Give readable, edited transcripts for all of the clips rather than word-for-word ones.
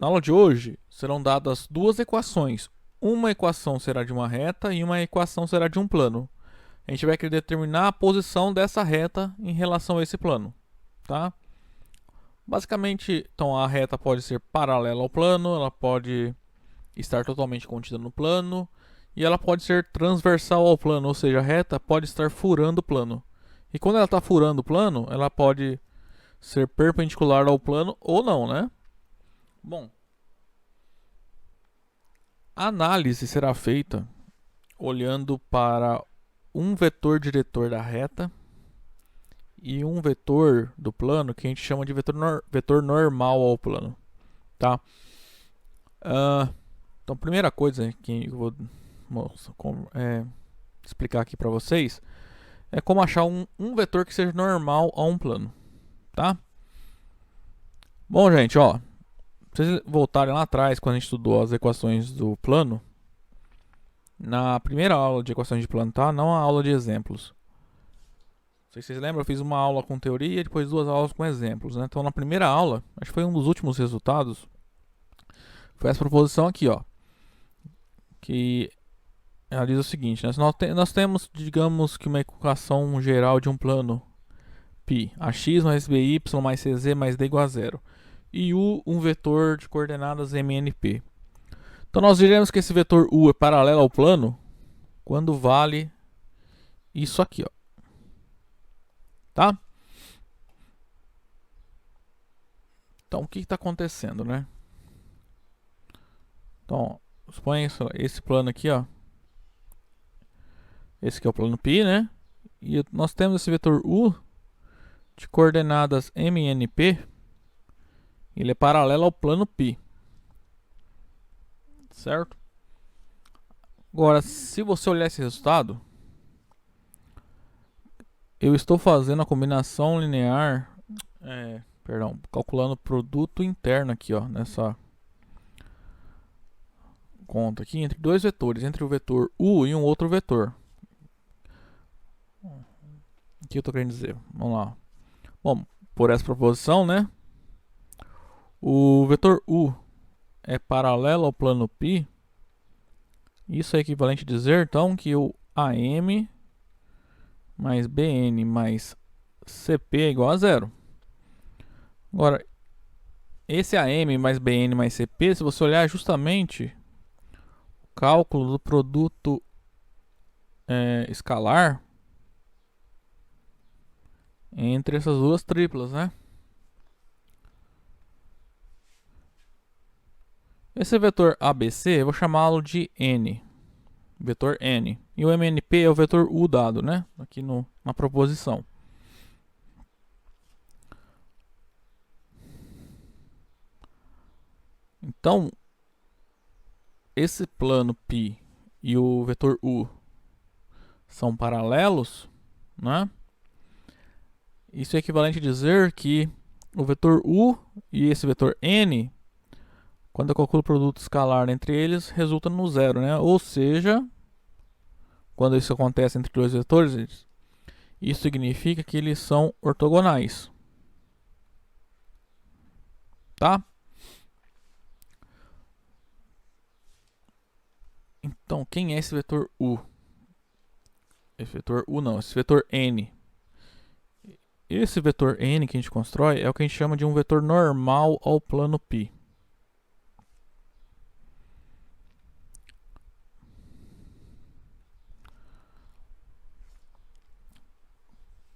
Na aula de hoje serão dadas duas equações. Uma equação será de uma reta e uma equação será de um plano. A gente vai querer determinar a posição dessa reta em relação a esse plano, tá? Basicamente, então a reta pode ser paralela ao plano, ela pode estar totalmente contida no plano e ela pode ser transversal ao plano, ou seja, a reta pode estar furando o plano. E quando ela está furando o plano, ela pode ser perpendicular ao plano ou não, né? Bom, a análise será feita olhando para um vetor diretor da reta e um vetor do plano que a gente chama de vetor normal ao plano, tá? Então, primeira coisa que eu vou explicar aqui para vocês é como achar um vetor que seja normal a um plano, tá? Bom, gente, ó, se vocês voltarem lá atrás, quando a gente estudou as equações do plano, na primeira aula de equações de plano, tá? Não a aula de exemplos. Não sei se vocês lembram, eu fiz uma aula com teoria e depois duas aulas com exemplos, né? Então, na primeira aula, acho que foi um dos últimos resultados, foi essa proposição aqui, ó. Que ela diz o seguinte, né? Nós temos, digamos que uma equação geral de um plano π, ax mais by mais cz mais d igual a zero. E u, um vetor de coordenadas mnp. Então nós diremos que esse vetor u é paralelo ao plano quando vale isso aqui, ó. Tá? Então o que está acontecendo, né? Então, suponha esse plano aqui, ó. Esse aqui é o plano π, né? E nós temos esse vetor u de coordenadas mnp. Ele é paralelo ao plano π. Certo? Agora, se você olhar esse resultado, eu estou fazendo a combinação linear, calculando o produto interno aqui, ó, nessa conta aqui, entre dois vetores, entre o vetor u e um outro vetor. O que eu estou querendo dizer? Vamos lá. Bom, por essa proposição, né, o vetor u é paralelo ao plano π. Isso é equivalente a dizer, então, que o AM mais BN mais CP é igual a zero. Agora, esse AM mais BN mais CP, se você olhar, é justamente o cálculo do produto escalar entre essas duas triplas, né? Esse vetor ABC, eu vou chamá-lo de N. Vetor N. E o MNP é o vetor U dado, né? Aqui na proposição. Então, esse plano π e o vetor U são paralelos, né? Isso é equivalente a dizer que o vetor U e esse vetor N, quando eu calculo o produto escalar entre eles, resulta no zero, né? Ou seja, quando isso acontece entre dois vetores, isso significa que eles são ortogonais. Tá? Então, quem é esse vetor U? Esse vetor U não, esse vetor N. Esse vetor N que a gente constrói é o que a gente chama de um vetor normal ao plano π.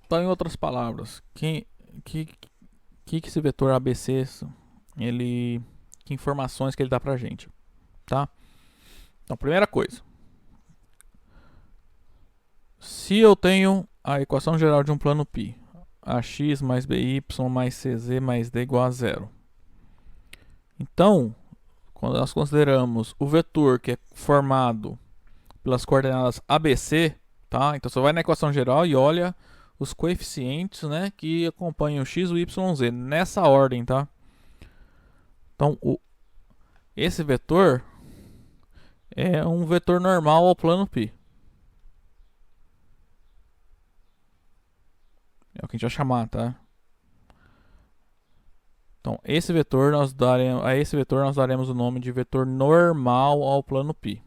Então, em outras palavras, que esse vetor ABC, que informações que ele dá pra gente, tá? Então, primeira coisa, se eu tenho a equação geral de um plano π, ax mais by mais cz mais d igual a zero. Então, quando nós consideramos o vetor que é formado pelas coordenadas ABC, tá? Então você vai na equação geral e olha os coeficientes, né, que acompanham o x, o y, o z nessa ordem, tá? Então, esse vetor é um vetor normal ao plano π. É o que a gente vai chamar, tá? Então, a esse vetor nós daremos o nome de vetor normal ao plano π,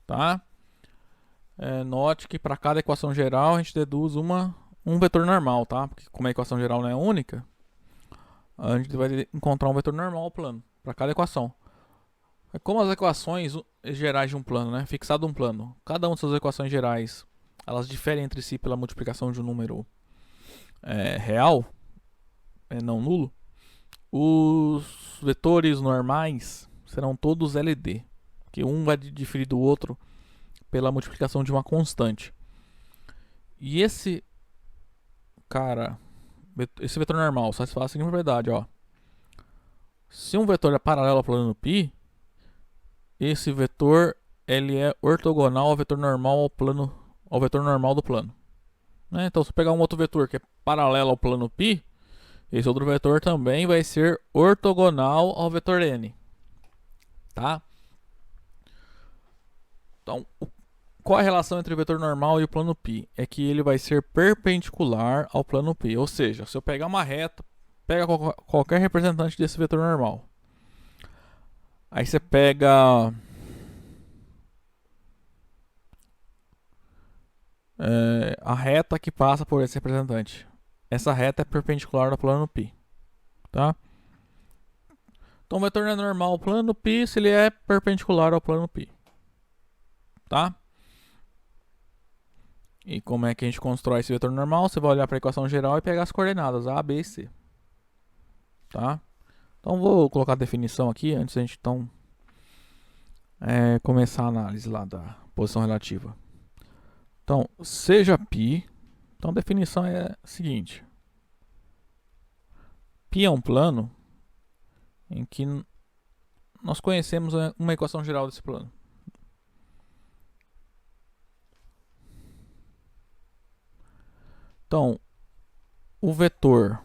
tá? Note que para cada equação geral a gente deduz um vetor normal, tá? Porque como a equação geral não é única, a gente vai encontrar um vetor normal ao plano para cada equação. É como as equações gerais de um plano, né? Fixado um plano, cada uma dessas equações gerais, elas diferem entre si pela multiplicação de um número real, não nulo. Os vetores normais serão todos LD, que um vai diferir do outro pela multiplicação de uma constante. E esse vetor normal satisfaz a seguinte propriedade, ó. Se um vetor é paralelo ao plano π, esse vetor ele é ortogonal ao vetor normal ao vetor normal do plano. Né? Então, se eu pegar um outro vetor que é paralelo ao plano π, esse outro vetor também vai ser ortogonal ao vetor n, tá? Então, qual é a relação entre o vetor normal e o plano π? É que ele vai ser perpendicular ao plano π. Ou seja, se eu pegar uma reta, pega qualquer representante desse vetor normal. Aí você pega a reta que passa por esse representante. Essa reta é perpendicular ao plano π, tá? Então o vetor é normal ao plano π se ele é perpendicular ao plano π, tá? E como é que a gente constrói esse vetor normal? Você vai olhar para a equação geral e pegar as coordenadas A, B e C, tá? Então vou colocar a definição aqui antes de a gente então começar a análise lá da posição relativa. Então, seja π, então a definição é a seguinte: π é um plano em que nós conhecemos uma equação geral desse plano. Então, o vetor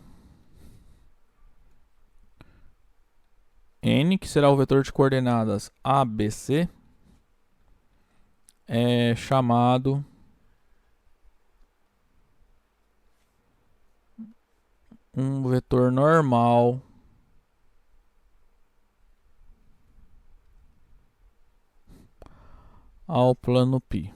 n, que será o vetor de coordenadas ABC, é chamado um vetor normal ao plano π.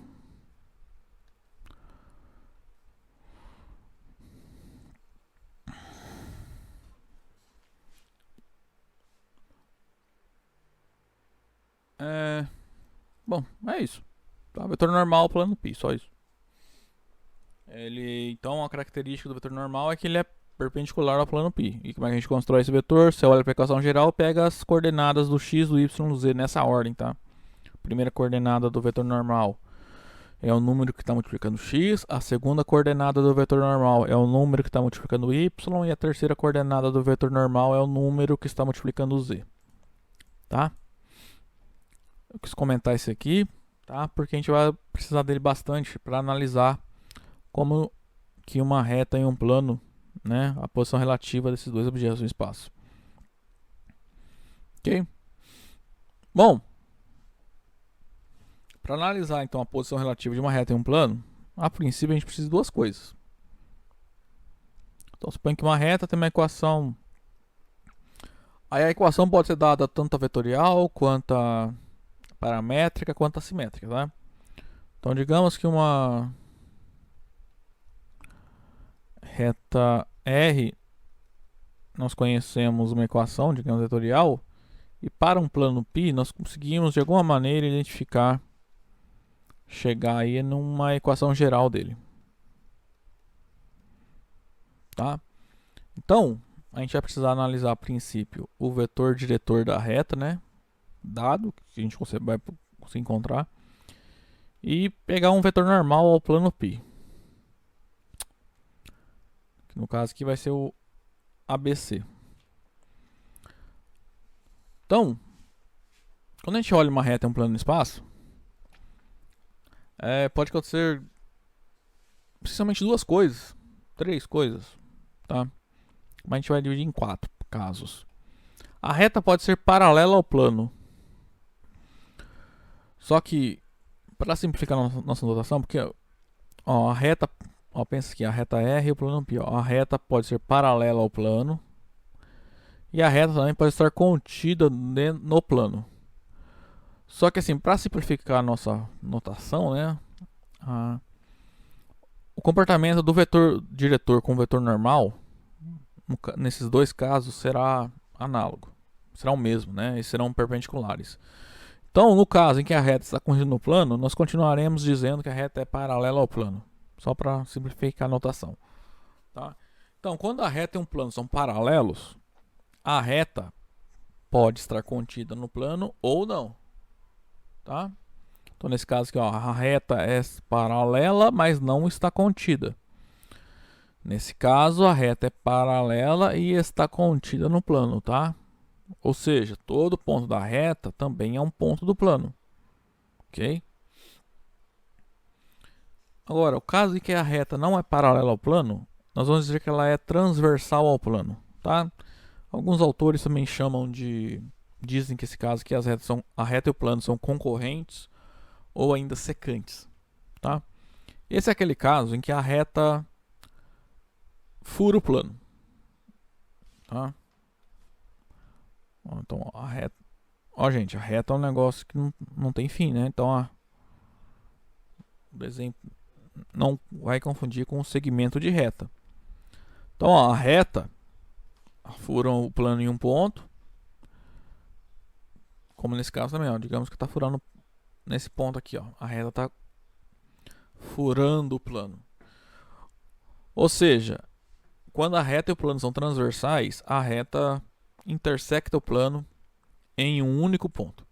Bom, é isso. Tá? Vetor normal ao plano π, só isso. Então, a característica do vetor normal é que ele é perpendicular ao plano π. E como é que a gente constrói esse vetor? Você olha para a equação geral, pega as coordenadas do x, do y, do z nessa ordem, tá? Primeira coordenada do vetor normal é o número que está multiplicando x, a segunda coordenada do vetor normal é o número que está multiplicando y, e a terceira coordenada do vetor normal é o número que está multiplicando z, tá? Eu quis comentar isso aqui, tá? Porque a gente vai precisar dele bastante para analisar como que uma reta em um plano, né, a posição relativa desses dois objetos no espaço. Ok? Bom, para analisar então a posição relativa de uma reta em um plano, a princípio a gente precisa de duas coisas. Então suponha que uma reta tem uma equação. Aí a equação pode ser dada tanto a vetorial, quanto a paramétrica, quanto a simétrica, tá? Então digamos que uma reta R, nós conhecemos uma equação, digamos, vetorial, e para um plano π nós conseguimos de alguma maneira chegar aí numa equação geral dele, tá? Então, a gente vai precisar analisar a princípio o vetor diretor da reta, né? Dado que a gente vai conseguir encontrar, e pegar um vetor normal ao plano π. No caso aqui vai ser o ABC. Então, quando a gente olha uma reta em um plano no espaço, pode acontecer precisamente duas coisas, três coisas, tá? Mas a gente vai dividir em 4 casos. A reta pode ser paralela ao plano. Só que, para simplificar nossa notação, porque ó, a reta, pensa aqui, a reta R e o plano π. Ó, a reta pode ser paralela ao plano e a reta também pode estar contida no plano. Só que assim, para simplificar a nossa notação, né, o comportamento do vetor diretor com o vetor normal, nesses dois casos, será análogo. Será o mesmo, né? Eles serão perpendiculares. Então, no caso em que a reta está contida no plano, nós continuaremos dizendo que a reta é paralela ao plano. Só para simplificar a notação. Tá? Então, quando a reta e um plano são paralelos, a reta pode estar contida no plano ou não. Tá? Então, nesse caso aqui, ó, a reta é paralela, mas não está contida. Nesse caso, a reta é paralela e está contida no plano, tá? Ou seja, todo ponto da reta também é um ponto do plano. Ok? Agora, o caso em que a reta não é paralela ao plano, nós vamos dizer que ela é transversal ao plano, tá? Alguns autores também dizem que esse caso que a reta e o plano são concorrentes ou ainda secantes, tá? Esse é aquele caso em que a reta fura o plano, tá? Então a reta, gente, a reta é um negócio que não tem fim, né? Então por exemplo, não vai confundir com o segmento de reta. Então a reta fura o plano em um ponto, como nesse caso também, ó, digamos que está furando nesse ponto aqui, ó, a reta está furando o plano. Ou seja, quando a reta e o plano são transversais, a reta intersecta o plano em um único ponto,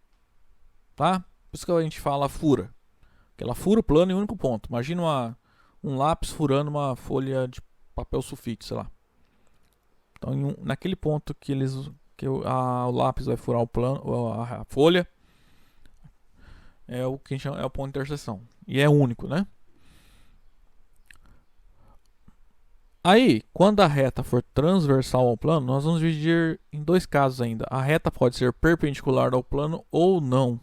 tá? Por isso que a gente fala fura, que ela fura o plano em um único ponto. Imagina um lápis furando uma folha de papel sulfite, sei lá. Então, naquele ponto que o lápis vai furar o plano, a folha, é o que a gente chama, é o ponto de interseção. E é único, né? Aí, quando a reta for transversal ao plano, nós vamos dividir em dois casos ainda. A reta pode ser perpendicular ao plano ou não.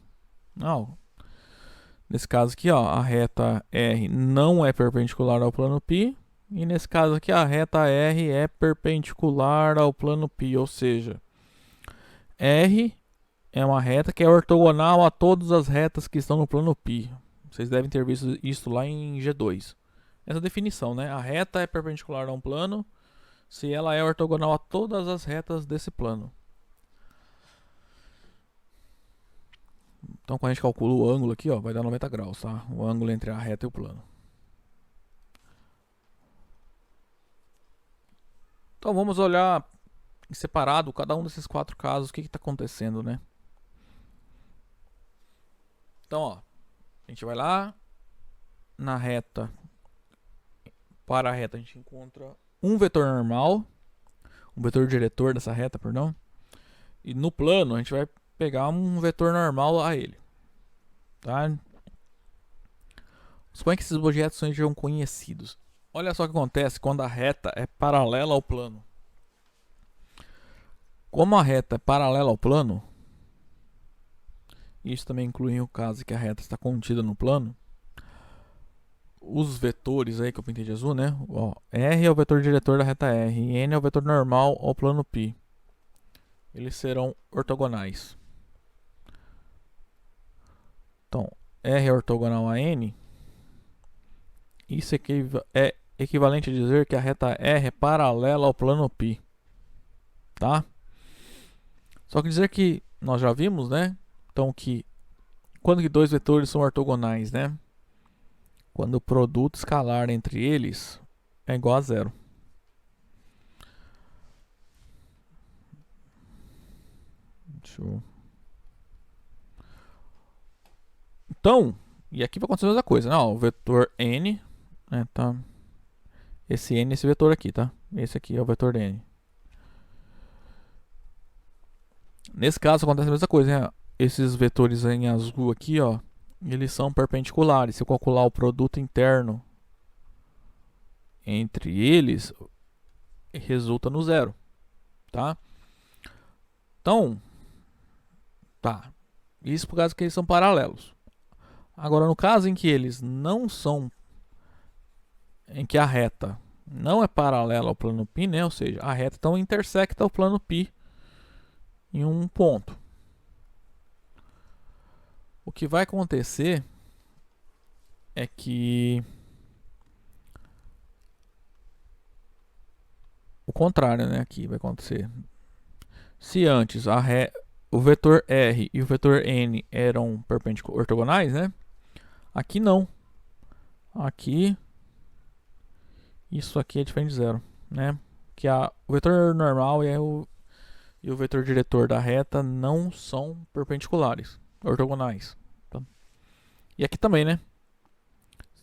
Nesse caso aqui, ó, a reta R não é perpendicular ao plano π. E nesse caso aqui, a reta R é perpendicular ao plano π. Ou seja, R é uma reta que é ortogonal a todas as retas que estão no plano π. Vocês devem ter visto isso lá em G2. Essa definição, né? A reta é perpendicular a um plano se ela é ortogonal a todas as retas desse plano. Então, quando a gente calcula o ângulo aqui, ó, vai dar 90 graus, tá? O ângulo entre a reta e o plano. Então, vamos olhar em separado cada um desses quatro casos, o que está acontecendo, né? Então, ó, a gente vai lá na reta. Para a reta a gente encontra um vetor normal, um vetor diretor dessa reta, perdão. E no plano a gente vai pegar um vetor normal a ele, tá? Suponha que esses objetos sejam conhecidos. Olha só o que acontece quando a reta é paralela ao plano. Como a reta é paralela ao plano, isso também inclui o caso que a reta está contida no plano, os vetores aí que eu pintei de azul, né? Ó, R é o vetor diretor da reta R e N é o vetor normal ao plano π. Eles serão ortogonais. Então, R é ortogonal a N. Isso é equivalente a dizer que a reta R é paralela ao plano π. Tá? Só que dizer que nós já vimos, né? Então, que quando que dois vetores são ortogonais, né? Quando o produto escalar entre eles é igual a zero. Então, e aqui vai acontecer a mesma coisa, né? Ó, o vetor n, né, tá? Esse n, esse vetor aqui, tá? Esse aqui é o vetor n. Nesse caso acontece a mesma coisa, né? Esses vetores em azul aqui, ó, eles são perpendiculares. Se eu calcular o produto interno entre eles, resulta no zero, tá? Então, tá. Isso por causa que eles são paralelos. Agora, no caso em que eles não são, em que a reta não é paralela ao plano π, né? Ou seja, a reta então intersecta o plano π. em um ponto. O que vai acontecer é que o contrário, né? Aqui vai acontecer. Se antes o vetor R e o vetor N eram ortogonais, né? Aqui não. Aqui, isso aqui é diferente de zero, né? Que o vetor normal e o vetor diretor da reta não são perpendiculares, ortogonais. Tá? E aqui também, né?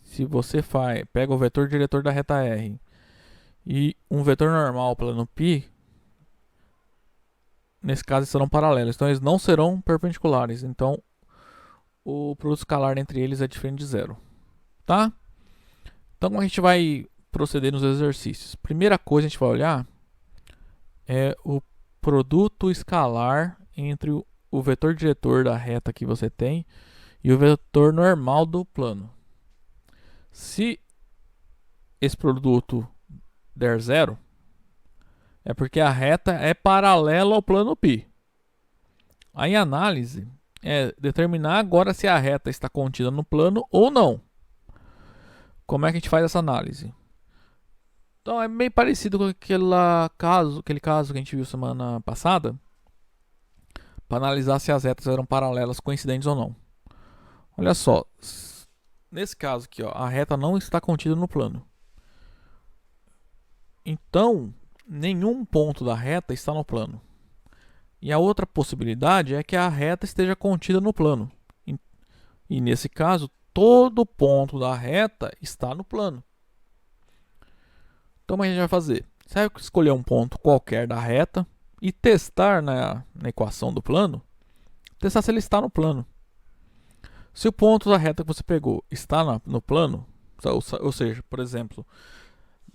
Se você pega o vetor diretor da reta R e um vetor normal plano π, nesse caso serão paralelos, então eles não serão perpendiculares. Então o produto escalar entre eles é diferente de zero, tá? Então a gente vai proceder nos exercícios. Primeira coisa a gente vai olhar é o produto escalar entre o vetor diretor da reta que você tem e o vetor normal do plano. Se esse produto der zero, é porque a reta é paralela ao plano π. Aí a análise é determinar agora se a reta está contida no plano ou não. Como é que a gente faz essa análise? Então é meio parecido com aquele caso que a gente viu semana passada, para analisar se as retas eram paralelas, coincidentes ou não. Olha só, nesse caso aqui, ó, a reta não está contida no plano. Então, nenhum ponto da reta está no plano. E a outra possibilidade é que a reta esteja contida no plano. E nesse caso, todo ponto da reta está no plano. Então, o que a gente vai fazer? Você vai escolher um ponto qualquer da reta e testar na equação do plano, testar se ele está no plano. Se o ponto da reta que você pegou está no plano, ou seja, por exemplo,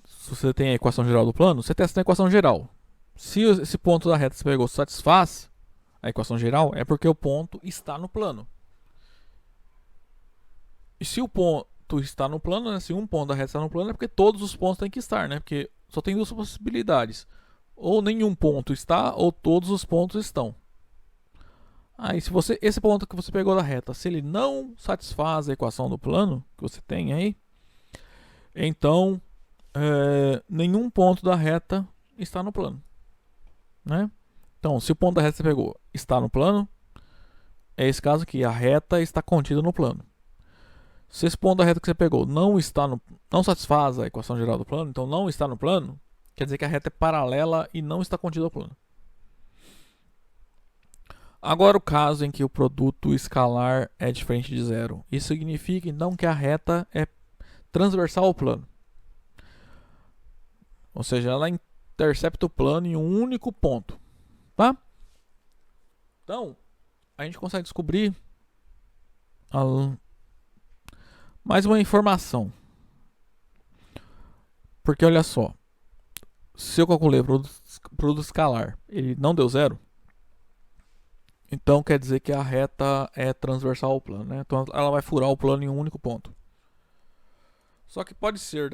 se você tem a equação geral do plano, você testa na equação geral. Se esse ponto da reta que você pegou satisfaz a equação geral, é porque o ponto está no plano. E se o ponto está no plano, né? Se um ponto da reta está no plano, é porque todos os pontos têm que estar, né? Porque só tem duas possibilidades. Ou nenhum ponto está, ou todos os pontos estão. Aí, se esse ponto que você pegou da reta, se ele não satisfaz a equação do plano que você tem aí, então nenhum ponto da reta está no plano, né? Então, se o ponto da reta que você pegou está no plano, é esse caso aqui, a reta está contida no plano. Se esse ponto da reta que você pegou não satisfaz a equação geral do plano, então não está no plano, quer dizer que a reta é paralela e não está contida ao plano. Agora o caso em que o produto escalar é diferente de zero. Isso significa então que a reta é transversal ao plano. Ou seja, ela intercepta o plano em um único ponto. Tá? Então, a gente consegue descobrir mais uma informação. Porque olha só, se eu calculei o produto escalar, ele não deu zero, então quer dizer que a reta é transversal ao plano, né? Então ela vai furar o plano em um único ponto. Só que pode ser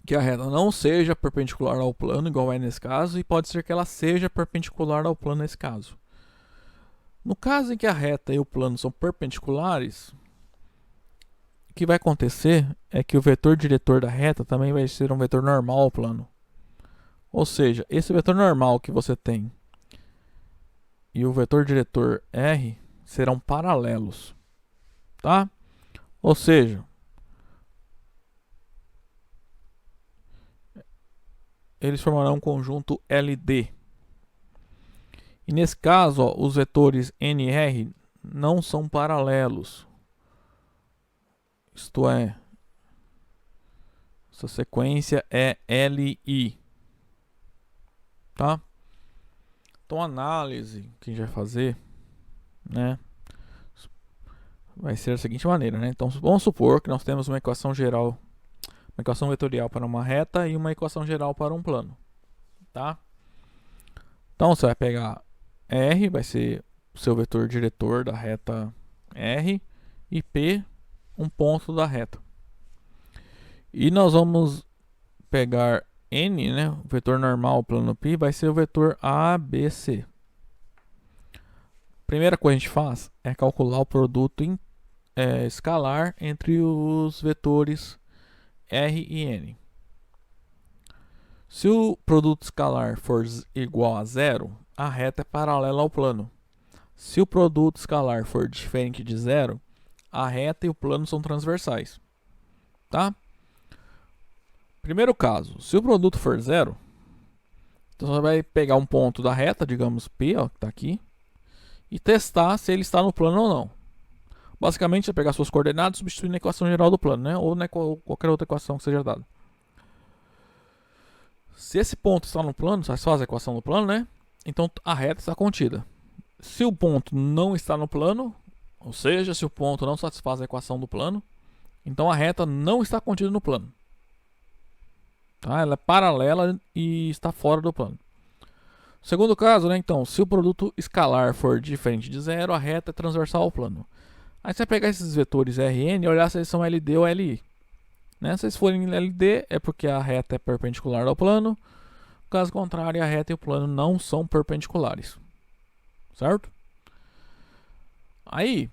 que a reta não seja perpendicular ao plano, igual é nesse caso, e pode ser que ela seja perpendicular ao plano nesse caso. No caso em que a reta e o plano são perpendiculares, o que vai acontecer é que o vetor diretor da reta também vai ser um vetor normal ao plano. Ou seja, esse vetor normal que você tem e o vetor diretor R serão paralelos, tá? Ou seja, eles formarão um conjunto LD. E nesse caso, ó, os vetores NR não são paralelos. Isto é, essa sequência é LI. Tá? Então a análise que a gente vai fazer, né, vai ser da seguinte maneira, né? Então vamos supor que nós temos uma equação geral, uma equação vetorial para uma reta e uma equação geral para um plano, tá? Então você vai pegar R, vai ser o seu vetor diretor da reta R, e P, um ponto da reta. E nós vamos pegar N, né, o vetor normal plano π, vai ser o vetor ABC. primeira coisa que a gente faz é calcular o produto escalar entre os vetores R e N. Se o produto escalar for igual a zero, a reta é paralela ao plano. Se o produto escalar for diferente de zero, a reta e o plano são transversais. Tá? Primeiro caso, se o produto for zero, então você vai pegar um ponto da reta, digamos P, ó, que está aqui, e testar se ele está no plano ou não. Basicamente, você pegar suas coordenadas e substituir na equação geral do plano, né? Ou qualquer outra equação que seja dada. Se esse ponto está no plano, você faz a equação do plano, né? Então a reta está contida. Se o ponto não está no plano, ou seja, se o ponto não satisfaz a equação do plano, então a reta não está contida no plano. Tá? Ela é paralela e está fora do plano. Segundo caso, né? Então, se o produto escalar for diferente de zero, a reta é transversal ao plano. Aí você vai pegar esses vetores Rn e olhar se eles são LD ou LI. Né? Se eles forem LD, é porque a reta é perpendicular ao plano. Caso contrário, a reta e o plano não são perpendiculares. Certo? Aí,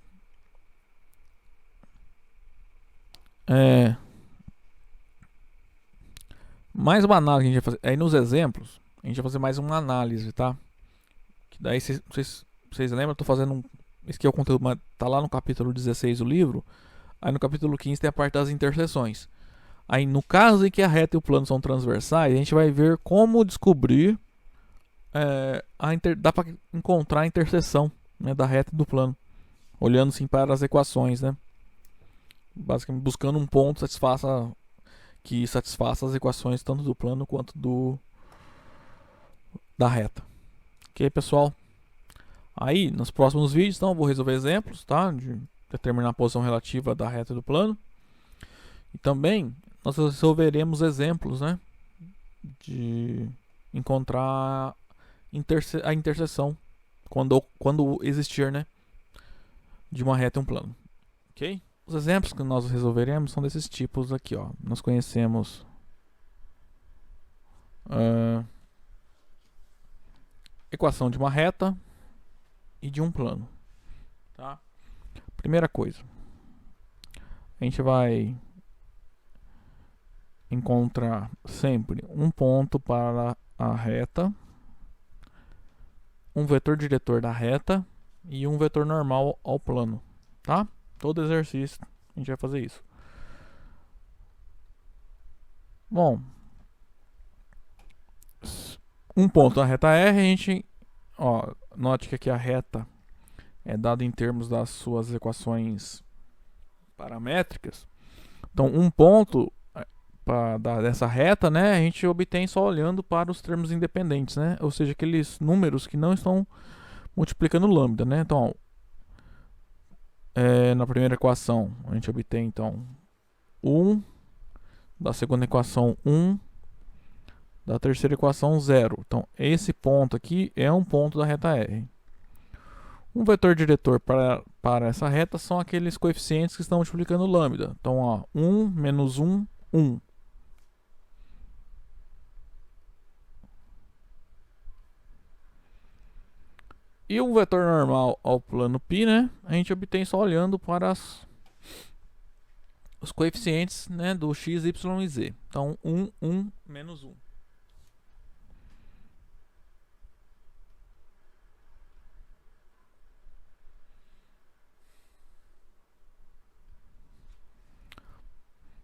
mais uma análise que a gente vai fazer. Aí nos exemplos, a gente vai fazer mais uma análise, tá? Que daí vocês lembram, eu tô fazendo esse aqui é o conteúdo, mas tá lá no capítulo 16 do livro. Aí no capítulo 15 tem a parte das interseções. Aí no caso em que a reta e o plano são transversais, a gente vai ver como descobrir dá para encontrar a interseção, né, da reta e do plano, olhando sim para as equações, né? Basicamente buscando um ponto que satisfaça as equações tanto do plano quanto da reta. Ok, pessoal? Aí, nos próximos vídeos, então, eu vou resolver exemplos, tá? De determinar a posição relativa da reta e do plano. E também, nós resolveremos exemplos, né? De encontrar a interseção, quando existir, né? De uma reta e um plano. Ok? Os exemplos que nós resolveremos são desses tipos aqui, ó. Nós conhecemos equação de uma reta e de um plano, tá? Primeira coisa, a gente vai encontrar sempre um ponto para a reta, um vetor diretor da reta e um vetor normal ao plano, tá? Todo exercício a gente vai fazer isso. Bom, um ponto na reta R, a gente, ó, note que aqui a reta é dada em termos das suas equações paramétricas. Então, um ponto dessa reta, né, a gente obtém só olhando para os termos independentes, né? Ou seja, aqueles números que não estão multiplicando lambda, né? Então, na primeira equação, a gente obtém, então, 1, da segunda equação, 1, da terceira equação, 0. Então, esse ponto aqui é um ponto da reta R. Um vetor diretor para essa reta são aqueles coeficientes que estão multiplicando lambda. Então, ó, 1, menos 1, 1. E o vetor normal ao plano π, né, a gente obtém só olhando para os coeficientes, né, do x, y e z. Então, 1, 1, menos 1.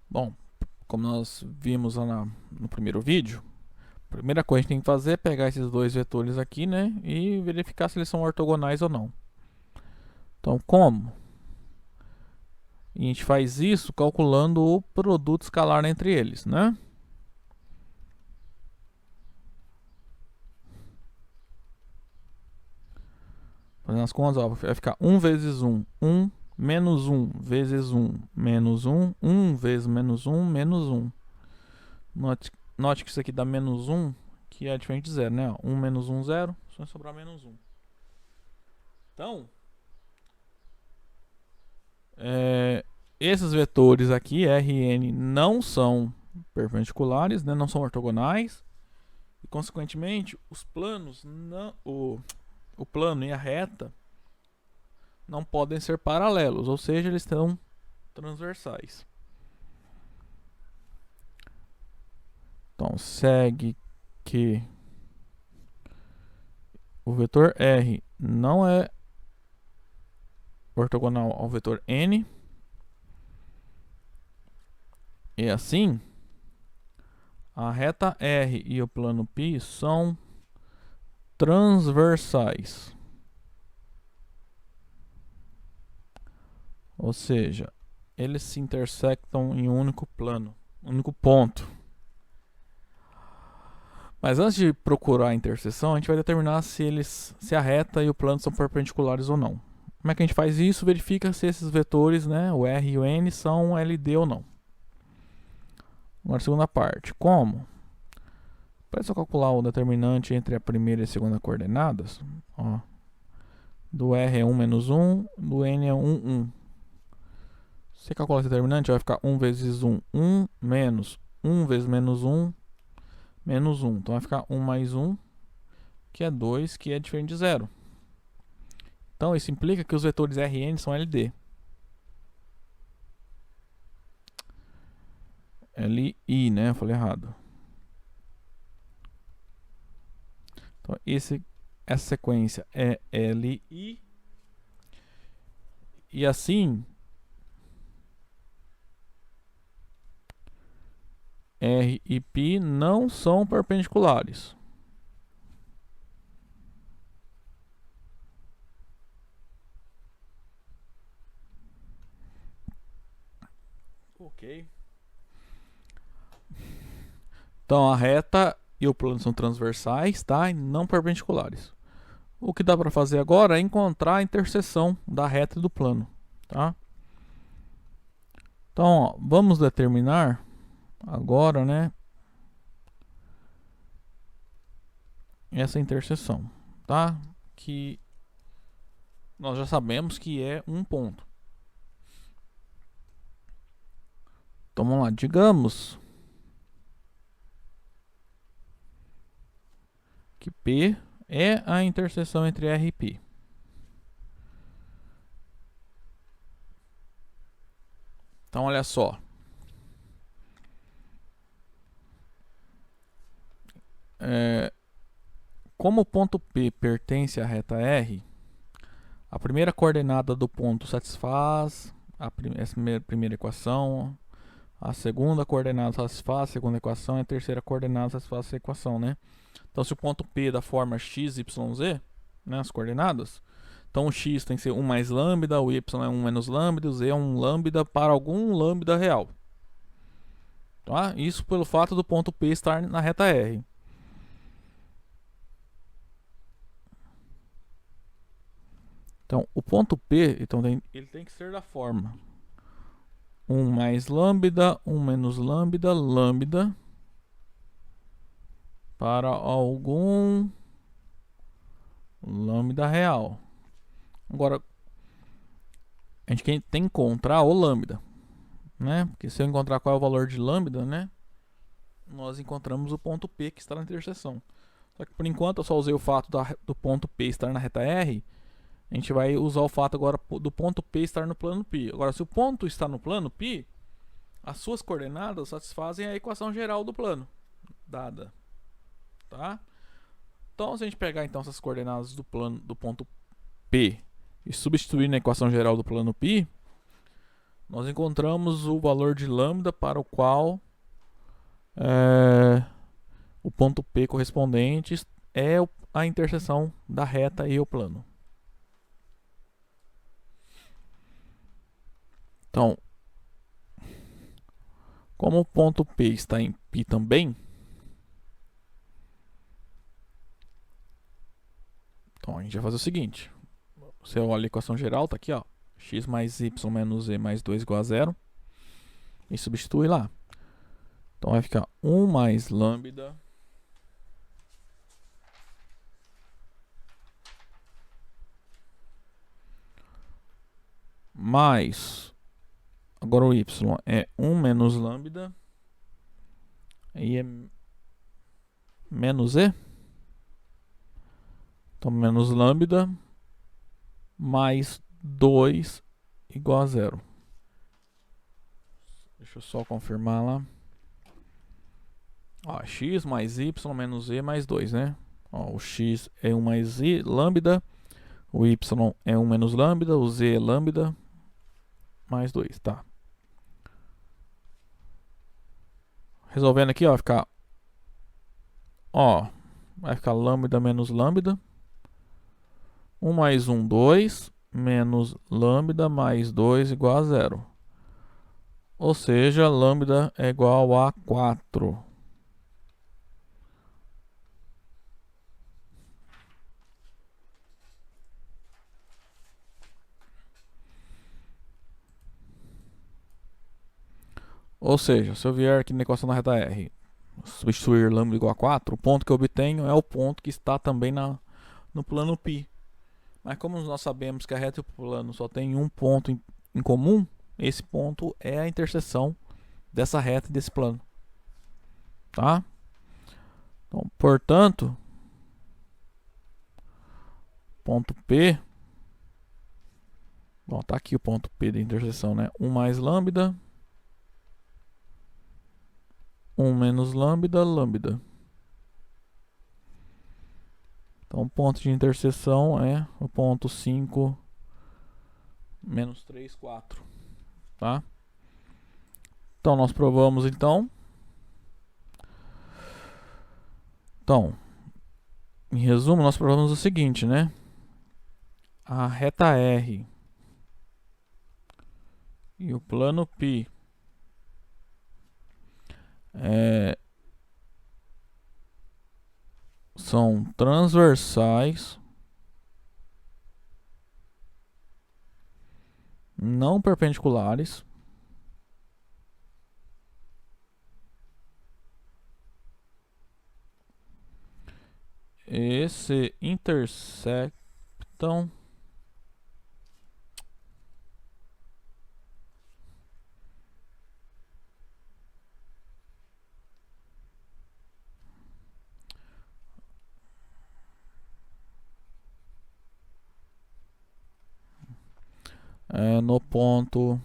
Bom, como nós vimos lá no primeiro vídeo, a primeira coisa que a gente tem que fazer é pegar esses dois vetores aqui, né, e verificar se eles são ortogonais ou não. Então, como? A gente faz isso calculando o produto escalar entre eles, né? Fazendo as contas, ó, vai ficar 1 vezes 1, 1, menos 1 vezes 1, menos 1, 1 vezes menos 1, menos 1. Note que isso aqui dá menos 1, que é diferente de 0, né? 1 menos 1, 0, só vai sobrar menos 1. Então, esses vetores aqui, R e N, não são perpendiculares, né? Não são ortogonais. E, consequentemente, os planos, o plano e a reta não podem ser paralelos, ou seja, eles estão transversais. Então, segue que o vetor R não é ortogonal ao vetor N. E assim, a reta R e o plano π são transversais. Ou seja, eles se intersectam em um único plano, um único ponto. Mas antes de procurar a interseção, a gente vai determinar se a reta e o plano são perpendiculares ou não. Como é que a gente faz isso? Verifica se esses vetores, né, o R e o N, são LD ou não. Agora, a segunda parte. Como? Para só calcular o determinante entre a primeira e a segunda coordenadas, ó, do R é 1 menos 1, do N é 1, 1. Se você calcular esse determinante, vai ficar 1 vezes 1, 1, menos 1 vezes menos 1, menos 1. Então vai ficar 1 mais 1, que é 2, que é diferente de 0. Então isso implica que os vetores R e N são LD. LI, né? Eu falei errado. Então essa sequência é LI. E assim, R e π não são perpendiculares. Ok. Então a reta e o plano são transversais, tá? E não perpendiculares. O que dá para fazer agora é encontrar a interseção da reta e do plano, tá? Então, ó, vamos determinar agora, né, essa interseção, tá? Que nós já sabemos que é um ponto. Então vamos lá, digamos que P é a interseção entre R e π. Então olha só. Como o ponto P pertence à reta R, a primeira coordenada do ponto satisfaz essa primeira equação, a segunda coordenada satisfaz a segunda equação e a terceira coordenada satisfaz essa equação, né? Então, se o ponto P é da forma x, y, z, né, as coordenadas, então o x tem que ser 1 mais lambda, o y é 1 menos lambda, o z é 1 lambda para algum lambda real. Tá? Isso pelo fato do ponto P estar na reta R. Então, o ponto P, então, ele tem que ser da forma 1 mais lambda, 1 menos lambda, lambda para algum lambda real. Agora, a gente tem que encontrar o lambda, né? Porque se eu encontrar qual é o valor de lambda, né, nós encontramos o ponto P que está na interseção. Só que por enquanto eu só usei o fato do ponto P estar na reta R. A gente vai usar o fato agora do ponto P estar no plano π. Agora, se o ponto está no plano π, as suas coordenadas satisfazem a equação geral do plano dada, tá? Então, se a gente pegar então essas coordenadas do plano do ponto P e substituir na equação geral do plano π, nós encontramos o valor de lambda para o qual o ponto P correspondente é a interseção da reta e o plano. Então, como o ponto P está em π também, então a gente vai fazer o seguinte. Você olha a equação geral, tá aqui, ó, x mais y menos z mais 2 igual a 0, e substitui lá. Então vai ficar 1 mais lambda mais, agora o y é 1 menos lambda e é menos z. Então menos lambda mais 2 igual a 0. Deixa eu só confirmar lá. Ó, x mais y menos z mais 2, né? Ó, o x é 1 mais z, lambda. O y é 1 menos lambda. O z é lambda mais 2, tá? Resolvendo aqui, ó, vai ficar lambda menos lambda. 1 mais 1, 2, menos lambda mais 2 igual a 0. Ou seja, lambda é igual a 4. Ou seja, se eu vier aqui na equação da reta R, substituir lambda igual a 4, o ponto que eu obtenho é o ponto que está também no plano π. Mas como nós sabemos que a reta e o plano só tem um ponto em comum, esse ponto é a interseção dessa reta e desse plano. Tá? Então, portanto, ponto P, bom, tá aqui o ponto P da interseção, né? 1 mais lambda, 1 menos lambda, lambda. Então, o ponto de interseção é o ponto 5 menos 3, 4. Tá? Então, nós provamos, então, em resumo, nós provamos o seguinte, né? A reta R e o plano π são transversais, não perpendiculares, e se intersectam no ponto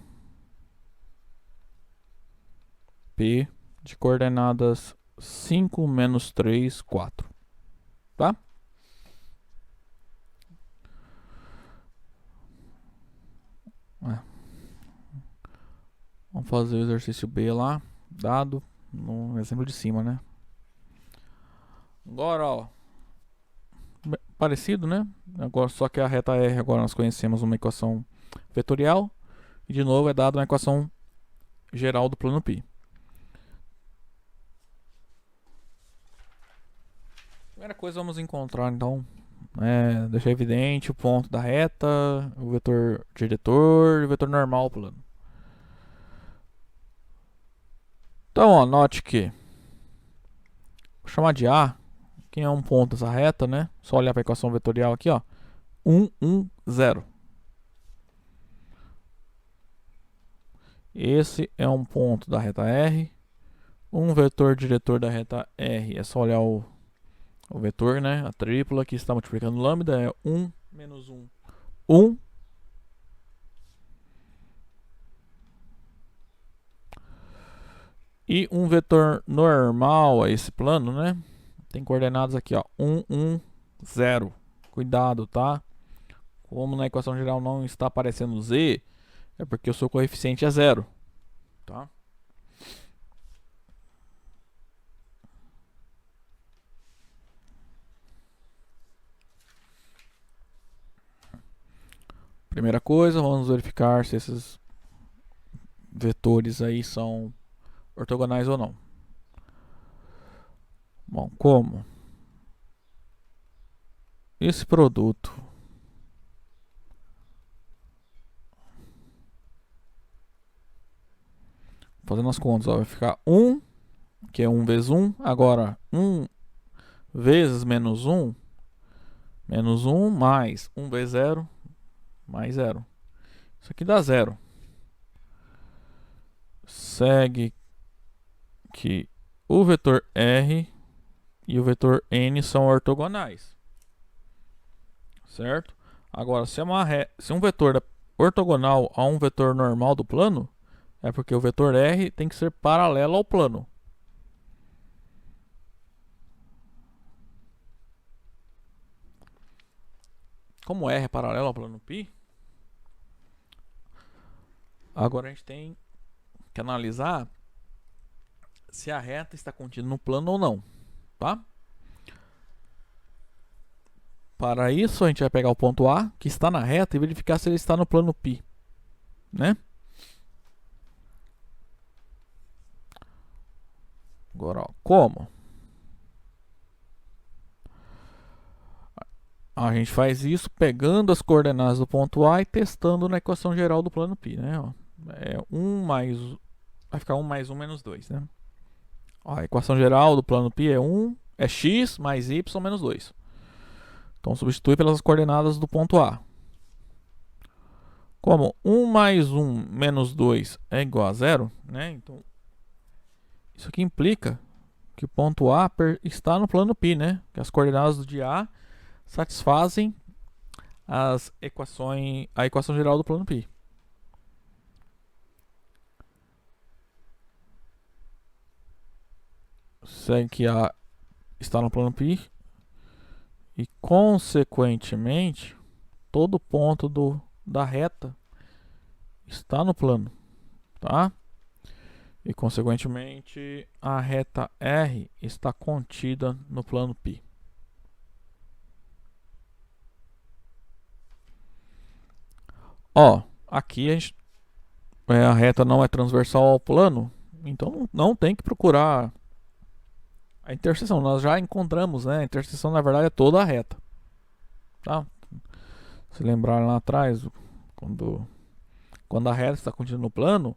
P de coordenadas 5, menos 3, 4. Tá? Vamos fazer o exercício B lá, dado no exemplo de cima, né? Agora, ó, parecido, né? Agora, só que a reta R agora nós conhecemos uma equação vetorial e de novo é dado uma equação geral do plano π. Primeira coisa, vamos encontrar então, deixar evidente o ponto da reta, o vetor diretor e o vetor normal plano. Então, ó, note que vou chamar de A, quem é um ponto dessa reta, né? Só olhar para a equação vetorial aqui, ó, 1, 1, 0. Esse é um ponto da reta R. Um vetor diretor da reta R, é só olhar o vetor, né? A tripla que está multiplicando lambda é 1 menos 1, 1. E um vetor normal a esse plano, né? Tem coordenadas aqui, ó, 1, 1, 0. Cuidado, tá? Como na equação geral não está aparecendo z, é porque o seu coeficiente é 0. Tá? Primeira coisa, vamos verificar se esses vetores aí são ortogonais ou não. Bom, como esse produto fazendo as contas, ó, vai ficar 1, que é 1 vezes 1, agora 1 vezes menos 1 mais 1 vezes 0 mais 0. Isso aqui dá 0. Segue que o vetor R e o vetor N são ortogonais. Certo? Agora, se um vetor é ortogonal a um vetor normal do plano, é porque o vetor R tem que ser paralelo ao plano. Como R é paralelo ao plano π, agora a gente tem que analisar se a reta está contida no plano ou não, tá? Para isso, a gente vai pegar o ponto A, que está na reta, e verificar se ele está no plano π, né? Agora, ó, como? A gente faz isso pegando as coordenadas do ponto A e testando na equação geral do plano π, né? Ó, vai ficar 1 mais 1 menos 2, né? Ó, a equação geral do plano π é x mais y menos 2. Então, substitui pelas coordenadas do ponto A. Como 1 mais 1 menos 2 é igual a 0, né? Então, isso aqui implica que o ponto A está no plano π, né? Que as coordenadas de A satisfazem a equação geral do plano π. Segue que A está no plano π e, consequentemente, todo ponto da reta está no plano, tá? E, consequentemente, a reta R está contida no plano π. Ó, aqui a reta não é transversal ao plano, então não tem que procurar a interseção. Nós já encontramos, né? A interseção, na verdade, é toda a reta, tá? Se lembrarem lá atrás, quando a reta está contida no plano,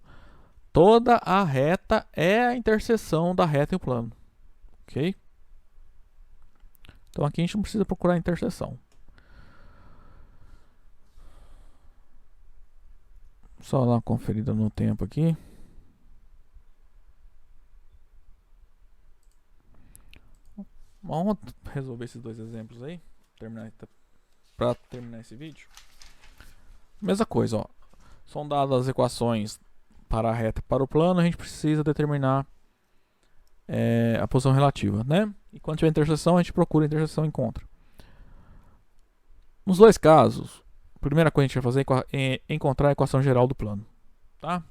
toda a reta é a interseção da reta e o plano, ok? Então aqui a gente não precisa procurar a interseção. Só dar uma conferida no tempo aqui. Vamos resolver esses dois exemplos aí, para terminar esse vídeo. Mesma coisa, ó. São dadas as equações para a reta e para o plano, a gente precisa determinar a posição relativa, né? E quando tiver interseção, a gente procura a interseção e encontra. Nos dois casos, a primeira coisa que a gente vai fazer é encontrar a equação geral do plano, tá?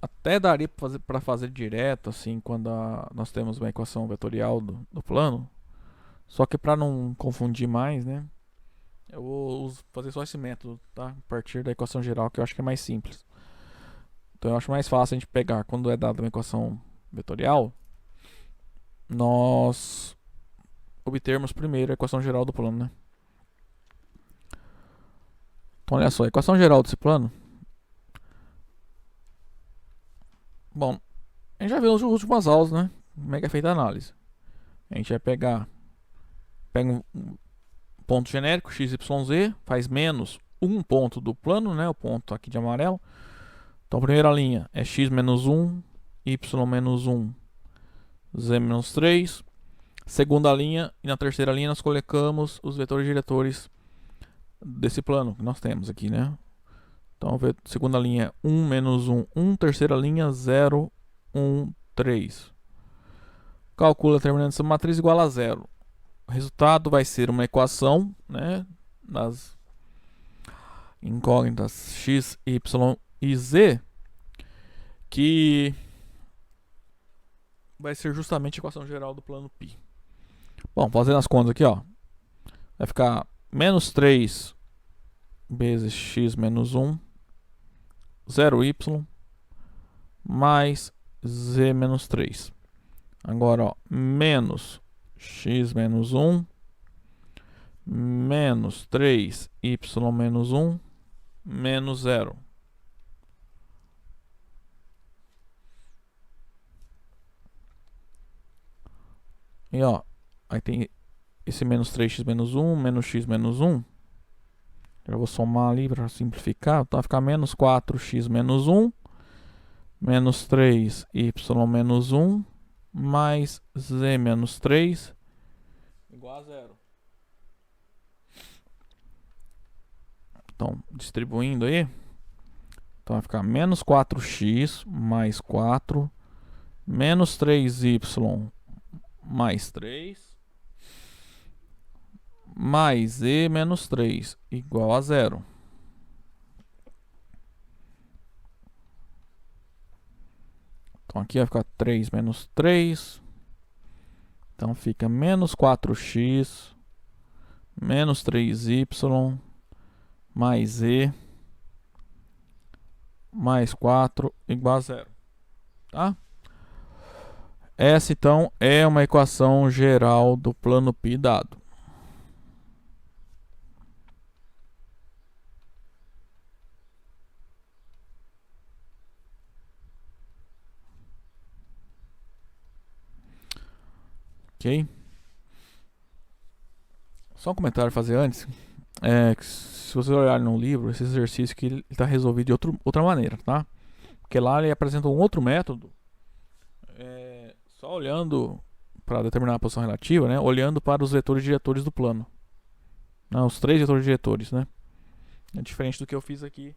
Até daria para fazer direto, assim, quando nós temos uma equação vetorial do plano. Só que para não confundir mais, né? Eu vou fazer só esse método, tá? A partir da equação geral, que eu acho que é mais simples. Então eu acho mais fácil a gente pegar, quando é dada uma equação vetorial, nós obtermos primeiro a equação geral do plano, né? Então olha só, a equação geral desse plano. Bom, a gente já viu nas últimas aulas, né? Como é que é feita a análise. A gente vai pega um ponto genérico, x, y, z, faz menos um ponto do plano, né? O ponto aqui de amarelo. Então a primeira linha é x menos 1, y menos 1, z menos 3. Segunda linha, e na terceira linha nós colocamos os vetores diretores desse plano que nós temos aqui, né? Então, segunda linha é 1, menos 1, 1. Terceira linha, 0, 1, 3. Calcula a determinante dessa matriz igual a 0. O resultado vai ser uma equação, né, das incógnitas x, y e z, que vai ser justamente a equação geral do plano π. Bom, fazendo as contas aqui, ó, vai ficar menos 3 vezes x menos 1, 0y, mais z menos 3. Agora, ó, menos x menos 1, menos 3y menos 1, menos 0. E ó, aí tem esse menos 3x menos 1, menos x menos 1. Eu vou somar ali para simplificar. Então vai ficar menos 4x menos 1, menos 3y menos 1, mais z menos 3 igual a 0. Então, distribuindo aí, então vai ficar menos 4x mais 4, menos 3y mais 3, mais z menos 3 igual a 0. Então aqui vai ficar 3 menos 3. Então fica menos 4x menos 3y mais z mais 4 igual a 0. Tá? Essa então é uma equação geral do plano π dado. Ok? Só um comentário a fazer antes. Que se vocês olharem no livro, esse exercício que ele está resolvido de outra maneira, tá? Porque lá ele apresenta um outro método, só olhando para determinar a posição relativa, né? Olhando para os vetores diretores do plano. Não, os 3 vetores diretores, né? É diferente do que eu fiz aqui,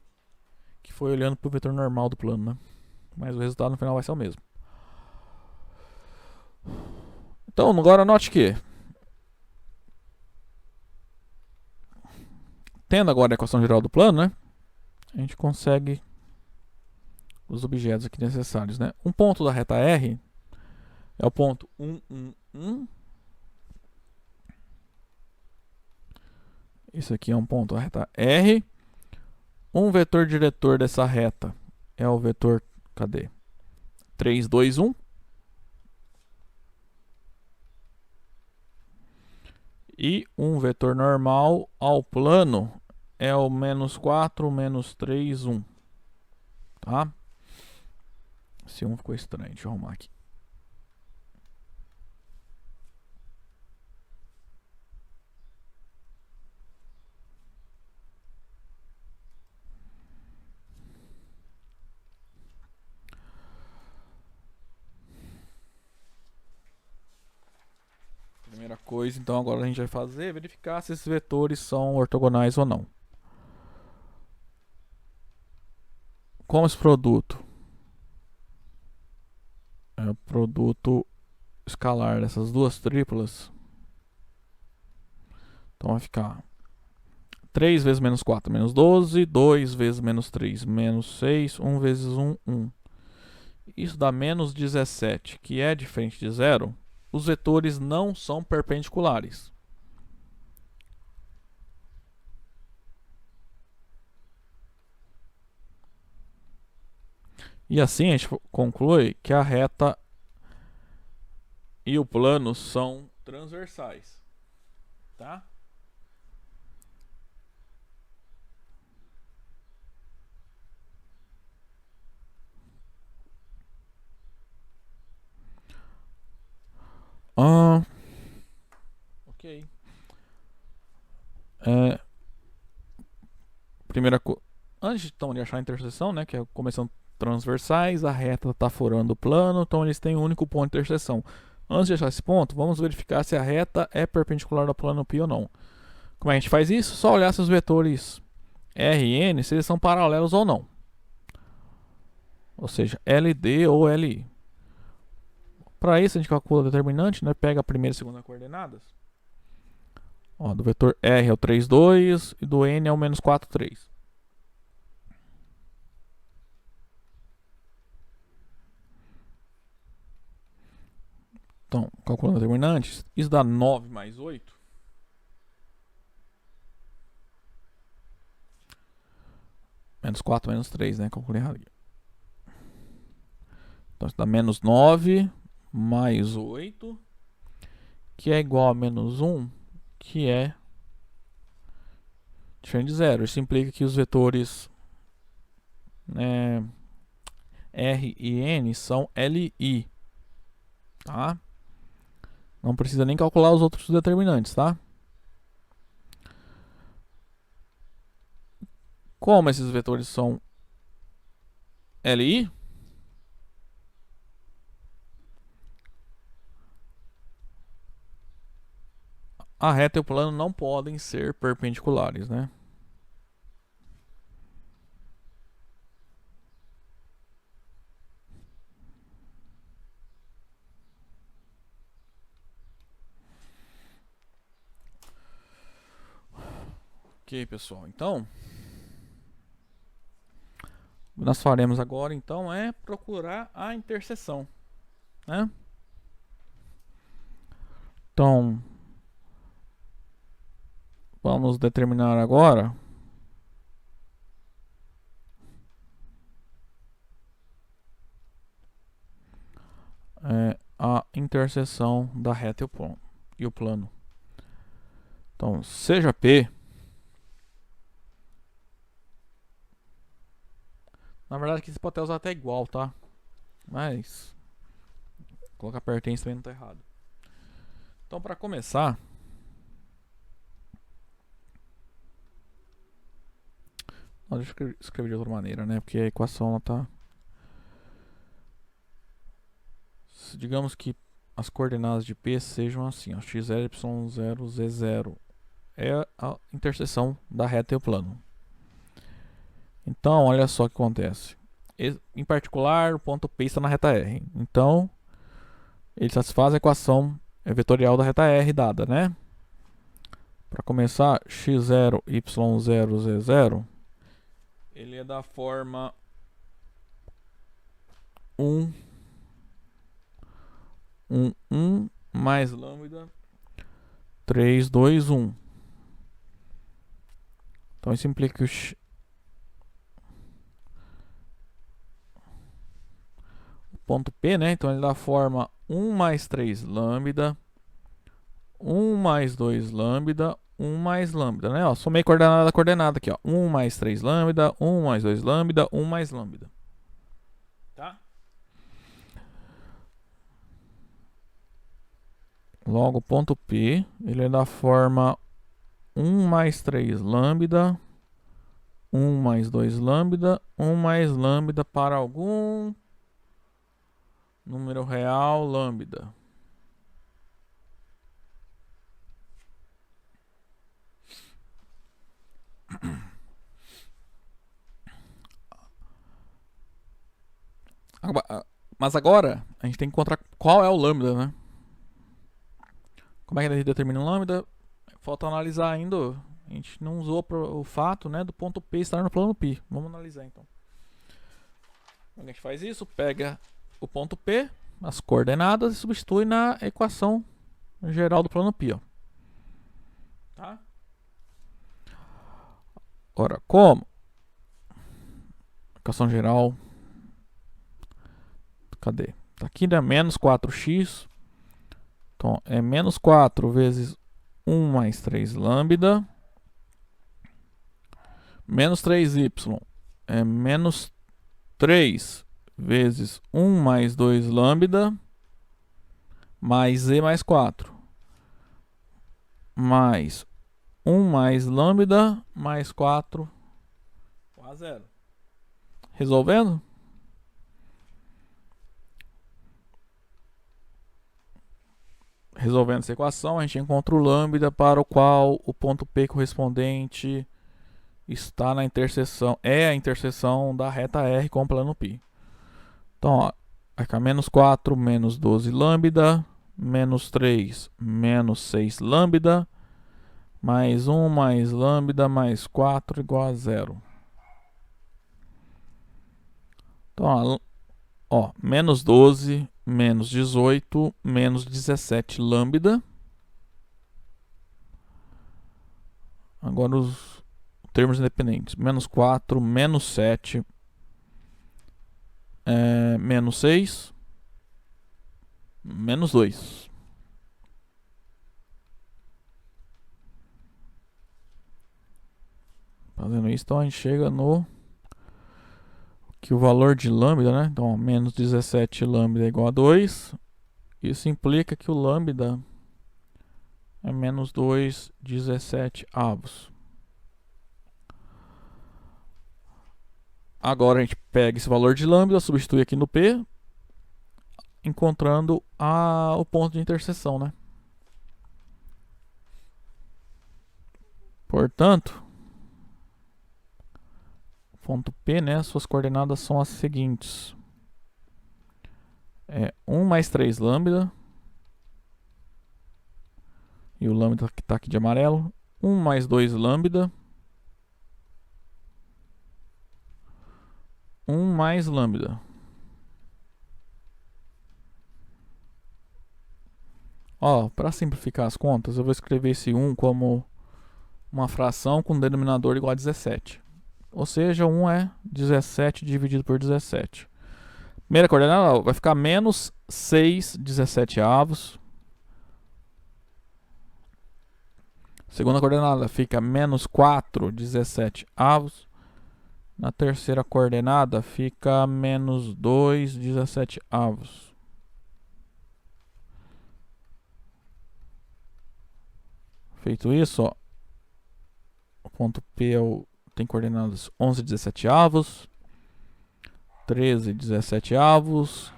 que foi olhando para o vetor normal do plano, né? Mas o resultado no final vai ser o mesmo. Então, agora note que, tendo agora a equação geral do plano, né? A gente consegue os objetos aqui necessários, né? Um ponto da reta R é o ponto 1, 1, 1. Isso aqui é um ponto da reta R. Um vetor diretor dessa reta é o vetor, cadê? 3, 2, 1. E um vetor normal ao plano é o menos 4, menos 3, 1. Tá? Esse 1 ficou estranho, deixa eu arrumar aqui. Primeira coisa, então, agora a gente vai fazer é verificar se esses vetores são ortogonais ou não. Como esse produto é o produto escalar dessas duas triplas, então vai ficar 3 vezes menos 4, menos 12, 2 vezes menos 3, menos 6, 1 vezes 1, 1. Isso dá menos 17, que é diferente de zero. Os vetores não são perpendiculares. E assim a gente conclui que a reta e o plano são transversais. Tá? Ok. Primeira coisa, antes então, de achar a interseção, né, que é começando transversais, a reta está furando o plano, então eles têm um único ponto de interseção. Antes de achar esse ponto, vamos verificar se a reta é perpendicular ao plano π ou não. Como a gente faz isso? Só olhar se os vetores R e N, se eles são paralelos ou não. Ou seja, LD ou LI. Para isso a gente calcula o determinante, né? Pega a primeira e segunda coordenadas. Ó, do vetor R é o 3, 2 e do N é o menos 4, 3. Então, calculando determinantes, isso dá 9 mais 8. Menos 4, menos 3, né? Calculei errado aqui. Então, isso dá menos 9 mais 8, que é igual a menos 1, que é diferente de zero. Isso implica que os vetores R e N são LI. Tá? Não precisa nem calcular os outros determinantes, tá? Como esses vetores são LI, a reta e o plano não podem ser perpendiculares, né? Ok, pessoal. Então, o que nós faremos agora, então, é procurar a interseção, né? Então, vamos determinar agora a interseção da reta e o plano. Então, seja P, na verdade aqui você pode até usar até igual, tá? Mas colocar pertence também não tá errado. Então, para começar, deixa eu escrever de outra maneira, né? Porque a equação ela tá... Digamos que as coordenadas de P sejam assim, ó, x0, y0, z0 é a interseção da reta e o plano. Então, olha só o que acontece. Em particular, o ponto P está na reta R. Então, ele satisfaz a equação vetorial da reta R dada, né? Para começar, x0, y0, z0, ele é da forma 1, 1, 1 mais lambda 3, 2, 1. Então isso implica que o ponto P, né? Então ele dá a forma 1 mais 3 lambda, 1 mais 2 lambda, 1 mais lambda, né? Ó, somei coordenada a coordenada aqui, ó. 1 mais 3 lambda, 1 mais 2 lambda, 1 mais lambda. Tá? Logo, o ponto P, ele é da forma 1 mais 3 lambda, 1 mais 2 lambda, 1 mais lambda para algum número real lambda. Mas agora a gente tem que encontrar qual é o lambda, né? Como é que a gente determina o lambda? Falta analisar ainda. A gente não usou o fato, né, do ponto P estar no plano π. Vamos analisar então. A gente faz isso, pega o ponto P, as coordenadas e substitui na equação geral do plano π. Ó. Tá? Ora, como? Equação geral. Cadê? Tá aqui, né? Menos 4x. Então, é menos 4 vezes 1 mais 3 lambda. Menos 3y é menos 3 vezes 1 mais 2 lambda. Mais z mais 4. Mais 1 mais lambda mais 4 a 0. Resolvendo? Resolvendo essa equação, a gente encontra o lambda para o qual o ponto P correspondente está na interseção, é a interseção da reta R com o plano π. Então, ó, vai ficar menos 4 menos 12 lambda, menos 3 menos 6 lambda, mais 1 mais lambda mais 4 igual a 0. Então, ó, menos 12 menos 18 menos 17 lambda. Agora os termos independentes. Menos 4 menos 7 menos 6 menos 2. Fazendo isso, então a gente chega no que o valor de lambda, né? Então, menos 17 lambda é igual a 2. Isso implica que o lambda é menos 2, 17 avos. Agora a gente pega esse valor de lambda, substitui aqui no P, encontrando o ponto de interseção, né? Portanto, ponto P, né, suas coordenadas são as seguintes. 1 mais 3 lambda. E o lambda que está aqui de amarelo. 1 mais 2 lambda. 1 mais lambda. Ó, para simplificar as contas, eu vou escrever esse 1 como uma fração com denominador igual a 17. Ou seja, 1 é 17 dividido por 17. Primeira coordenada vai ficar menos 6 17avos. Segunda coordenada fica menos 4 17avos. Na terceira coordenada fica menos 2 17avos. Feito isso, ó, o ponto P tem coordenadas 11 17avos, 13 17avos,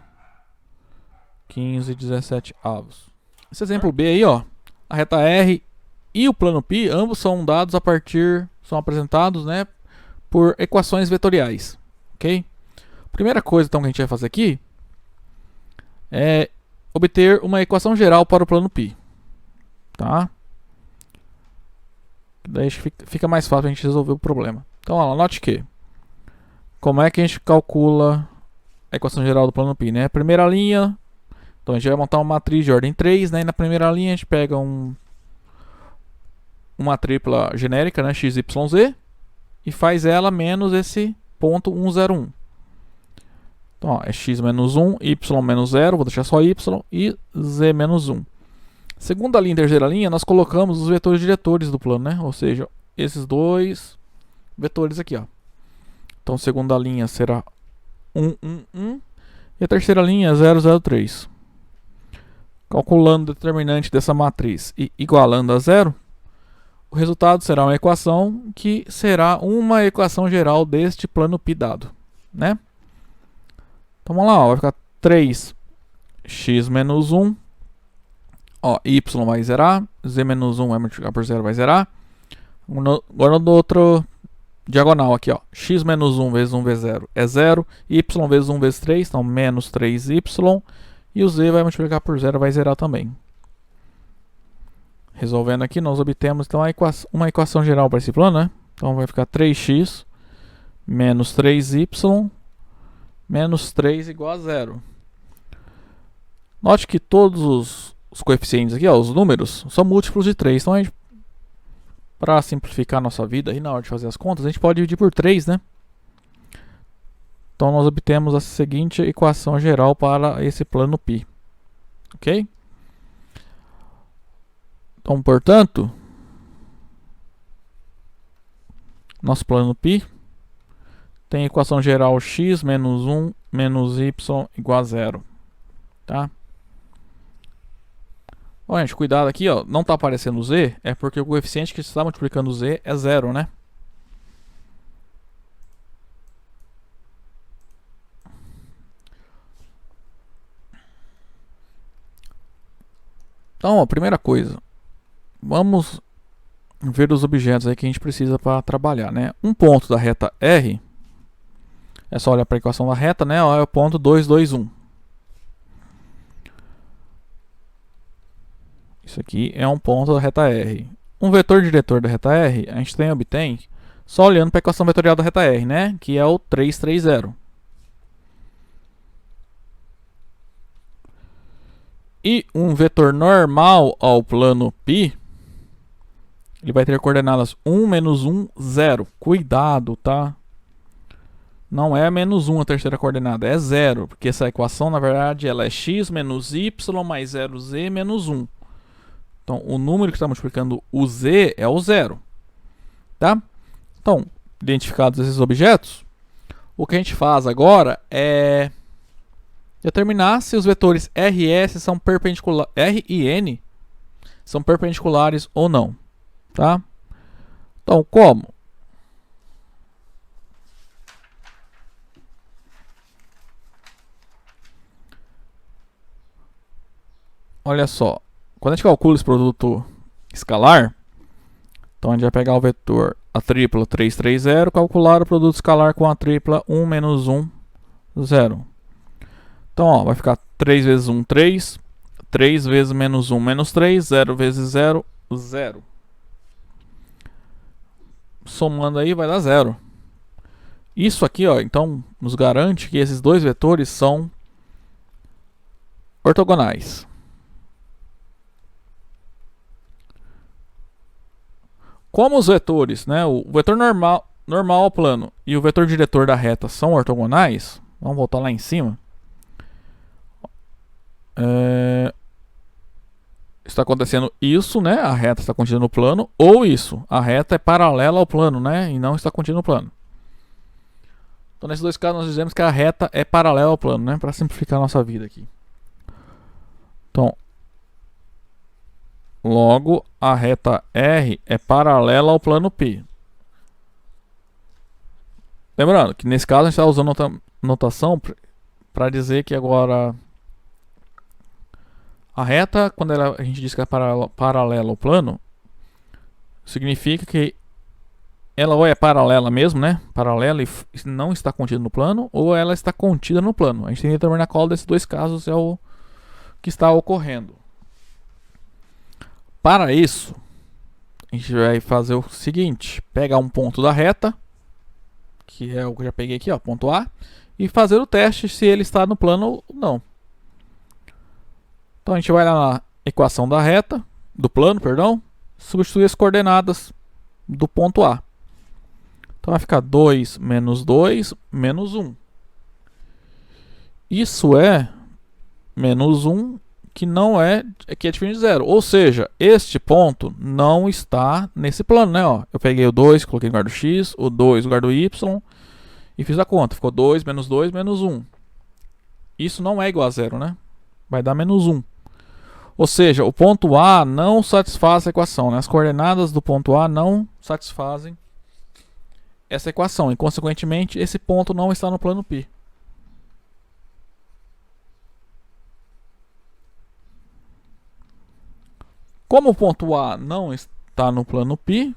15 17avos. Esse exemplo B aí, ó, a reta R e o plano π, ambos são dados são apresentados, né, por equações vetoriais, ok? Primeira coisa então que a gente vai fazer aqui é obter uma equação geral para o plano π, tá? Daí fica mais fácil a gente resolver o problema. Então, ó, note que como é que a gente calcula a equação geral do plano π, né? Primeira linha, então a gente vai montar uma matriz de ordem 3, né? E na primeira linha a gente pega uma tripla genérica, né? x, y, z, e faz ela menos esse ponto 101. Então, ó, é x menos 1, y menos 0, vou deixar só y, e z menos 1. Segunda linha e terceira linha, nós colocamos os vetores diretores do plano, né? Ou seja, esses dois vetores aqui, ó. Então, segunda linha será 1, 1, 1. E a terceira linha é 0, 0, 3. Calculando o determinante dessa matriz e igualando a 0, o resultado será uma equação que será uma equação geral deste plano π dado, né? Então, vamos lá, ó, vai ficar 3x menos 1. Ó, y vai zerar, z menos 1 vai multiplicar por 0, vai zerar. Agora no outro diagonal aqui, ó, x menos 1 vezes 1 vezes 0 é 0, y vezes 1 vezes 3, então menos 3y, e o z vai multiplicar por 0, vai zerar também. Resolvendo aqui, nós obtemos então uma equação geral para esse plano, né? Então vai ficar 3x menos 3y menos 3 igual a 0. Note que todos os coeficientes aqui, ó, os números, são múltiplos de 3. Então, para simplificar a nossa vida aí na hora de fazer as contas, a gente pode dividir por 3, né? Então, nós obtemos a seguinte equação geral para esse plano π. Ok? Então, portanto, nosso plano π tem a equação geral x menos 1 menos y igual a 0. Tá? Ó, gente, cuidado aqui, ó, não está aparecendo z, é porque o coeficiente que está multiplicando z é 0, né? Então, ó, primeira coisa, vamos ver os objetos aí que a gente precisa para trabalhar, né? Um ponto da reta R, é só olhar para a equação da reta, né? Ó, é o ponto 2, 2, 1. Isso aqui é um ponto da reta R. Um vetor diretor da reta R, a gente obtém só olhando para a equação vetorial da reta R, né? Que é o 3, 3, 0. E um vetor normal ao plano π, ele vai ter coordenadas 1, menos 1, 0. Cuidado, tá? Não é menos 1 a terceira coordenada, é 0. Porque essa equação, na verdade, ela é x menos y mais 0z menos 1. Então, o número que está multiplicando o z é o 0. Tá? Então, identificados esses objetos, o que a gente faz agora é determinar se os vetores R e S são perpendiculares, R e N são perpendiculares ou não. Tá? Então, como? Olha só. Quando a gente calcula esse produto escalar, Então a gente vai pegar o vetor, a tripla 3, 3, 0, calcular o produto escalar com a tripla 1, menos 1, 0. Então ó, vai ficar 3 vezes 1, 3. 3 vezes menos 1, menos 3. 0 vezes 0, 0. Somando aí vai dar 0. Isso aqui, ó, então nos garante que esses dois vetores são ortogonais. Como os vetores, né, o vetor normal ao plano e o vetor diretor da reta são ortogonais, vamos voltar lá em cima. Está acontecendo isso, né, a reta está contida no plano, ou isso, a reta é paralela ao plano, né, e não está contida no plano. Então, nesses dois casos, nós dizemos que a reta é paralela ao plano, né, para simplificar a nossa vida aqui. Então, logo, a reta R é paralela ao plano P. Lembrando que nesse caso a gente está usando notação para dizer que agora a reta, quando a gente diz que é paralela ao plano, significa que ela ou é paralela mesmo, né? Paralela e não está contida no plano, ou ela está contida no plano. A gente tem que determinar qual desses dois casos é o que está ocorrendo. Para isso, a gente vai fazer o seguinte: pegar um ponto da reta, que é o que eu já peguei aqui, ó, ponto A, e fazer o teste se ele está no plano ou não. Então a gente vai lá na equação da reta, do plano, perdão, substituir as coordenadas do ponto A. Então vai ficar 2 menos 2 menos 1. Isso é menos 1 que não é, que é diferente de 0. Ou seja, este ponto não está nesse plano, né? Ó, eu peguei o 2, coloquei no lugar do x, o 2 no lugar do y e fiz a conta. Ficou 2 menos 1. Isso não é igual a 0, né? Vai dar menos 1. Ou seja, o ponto A não satisfaz a equação, né? As coordenadas do ponto A não satisfazem essa equação e, consequentemente, esse ponto não está no plano π. Como o ponto A não está no plano π,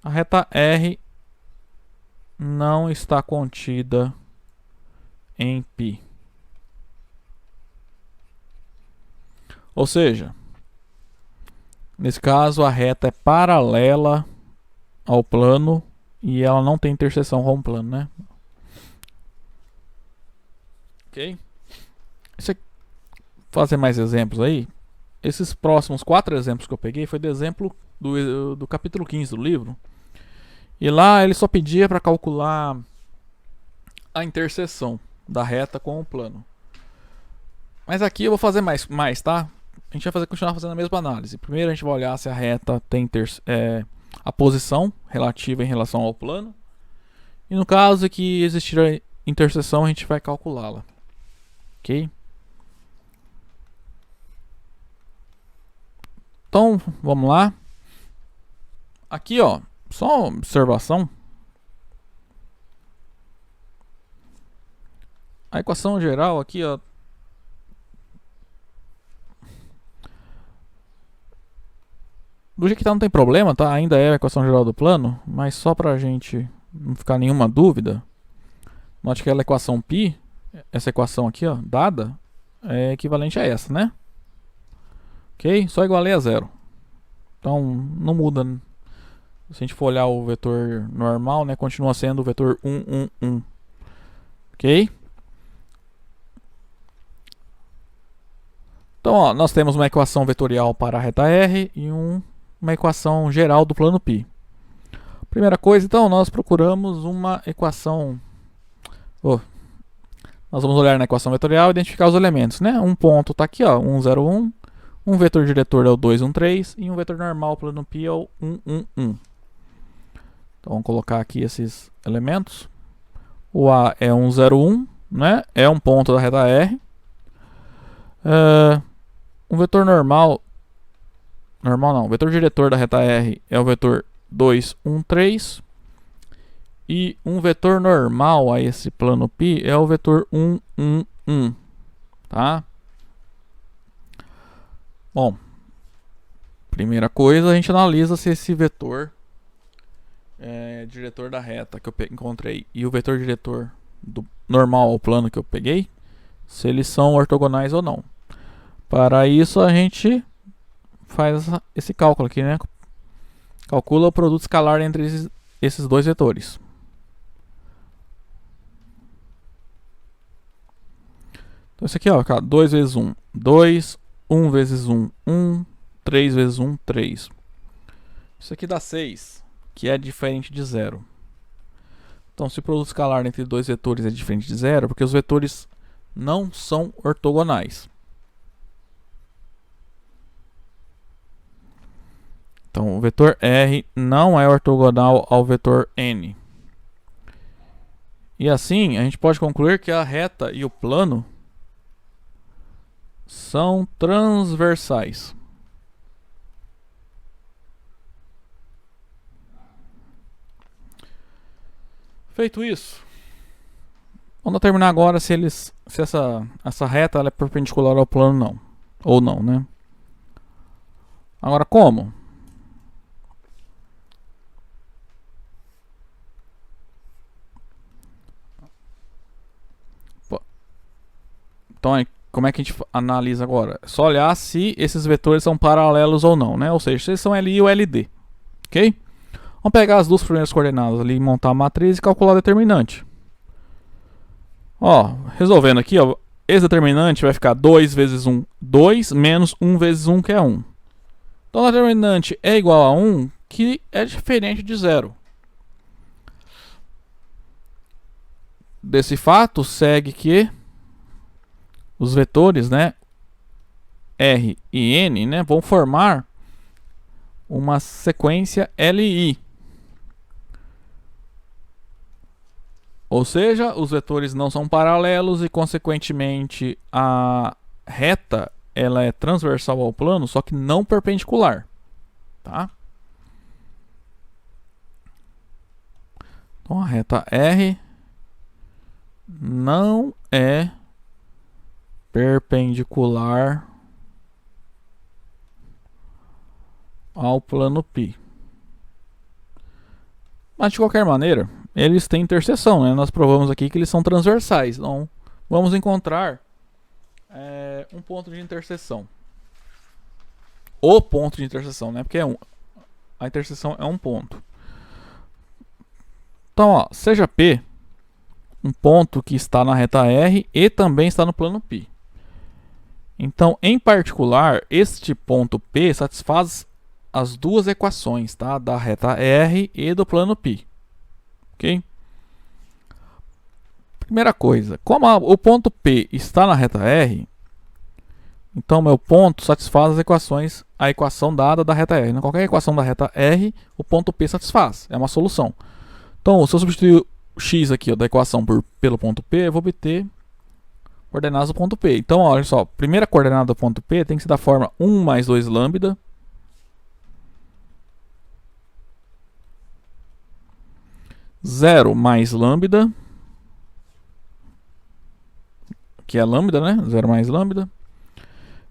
a reta R não está contida em π. Ou seja, nesse caso a reta é paralela ao plano e ela não tem interseção com o plano, né? Ok? Fazer mais exemplos aí. Esses próximos 4 exemplos que eu peguei foi do exemplo do capítulo 15 do livro. E lá ele só pedia para calcular a interseção da reta com o plano. Mas aqui eu vou fazer mais, tá? A gente vai continuar fazendo a mesma análise. Primeiro a gente vai olhar se a reta tem a posição relativa em relação ao plano. E no caso que existir a interseção, a gente vai calculá-la. Ok? Então, vamos lá. Aqui, ó, só uma observação. A equação geral aqui, ó, do jeito que tá não tem problema, tá? Ainda é a equação geral do plano, mas só pra gente não ficar nenhuma dúvida, note que aquela equação π, essa equação aqui, ó, dada, é equivalente a essa, né? Ok? Só igualei a 0. Então, não muda. Se a gente for olhar o vetor normal, né, continua sendo o vetor 1, 1, 1. Ok? Então, ó, nós temos uma equação vetorial para a reta R e uma equação geral do plano π. Primeira coisa, então, nós procuramos uma equação... nós vamos olhar na equação vetorial e identificar os elementos, né? Um ponto está aqui, ó, 1, 0, 1. Um vetor diretor é o 2, 1, 3. E um vetor normal plano π é o 1, 1, 1. Então, vamos colocar aqui esses elementos. O A é 1, 0, 1, né? É um ponto da reta R. Um vetor normal não, o vetor diretor da reta R é o vetor 2, 1, 3. E um vetor normal a esse plano π é o vetor 1, 1, 1. Tá? Bom, Primeira coisa, a gente analisa se esse vetor diretor da reta que eu encontrei e o vetor diretor do normal ao plano que eu peguei, se eles são ortogonais ou não. Para isso a gente faz esse cálculo aqui, né? Calcula o produto escalar entre esses dois vetores. Então isso aqui, ó, 2 vezes 1, 2, 1 vezes 1, 1, 3 vezes 1, 3. Isso aqui dá 6, que é diferente de 0. Então, se o produto escalar entre dois vetores é diferente de 0, porque os vetores não são ortogonais. Então, o vetor R não é ortogonal ao vetor N. E assim, a gente pode concluir que a reta e o plano são transversais. Feito isso, vamos determinar agora se essa reta ela é perpendicular ao plano não, ou não, né? Agora como? Então, como é que a gente analisa agora? É só olhar se esses vetores são paralelos ou não, né? Ou seja, se eles são LI ou LD, ok? Vamos pegar as duas primeiras coordenadas ali, montar a matriz e calcular o determinante. Ó, resolvendo aqui, ó, esse determinante vai ficar 2 vezes 1, 2, menos 1 vezes 1, que é 1. Então, o determinante é igual a 1, que é diferente de 0. Desse fato, segue que os vetores, né, R e N, né, vão formar uma sequência LI. Ou seja, os vetores não são paralelos e, consequentemente, a reta ela é transversal ao plano, só que não perpendicular. Tá? Então, a reta R não é perpendicular ao plano π. Mas, de qualquer maneira, eles têm interseção, né? Nós provamos aqui que eles são transversais. Então, vamos encontrar um ponto de interseção. O ponto de interseção, né? Porque a interseção é um ponto. Então, ó, seja P um ponto que está na reta R e também está no plano π. Então, em particular, este ponto P satisfaz as duas equações, tá? Da reta R e do plano π. Ok? Primeira coisa, como o ponto P está na reta R, então meu ponto satisfaz as equações, a equação dada da reta R. Qualquer equação da reta R, o ponto P satisfaz, é uma solução. Então, se eu substituir o x aqui, ó, da equação pelo ponto P, eu vou obter coordenadas do ponto P. Então, olha só, primeira coordenada do ponto P tem que ser da forma 1 mais 2 lambda, zero mais lambda, que é lambda, né? 0 mais lambda.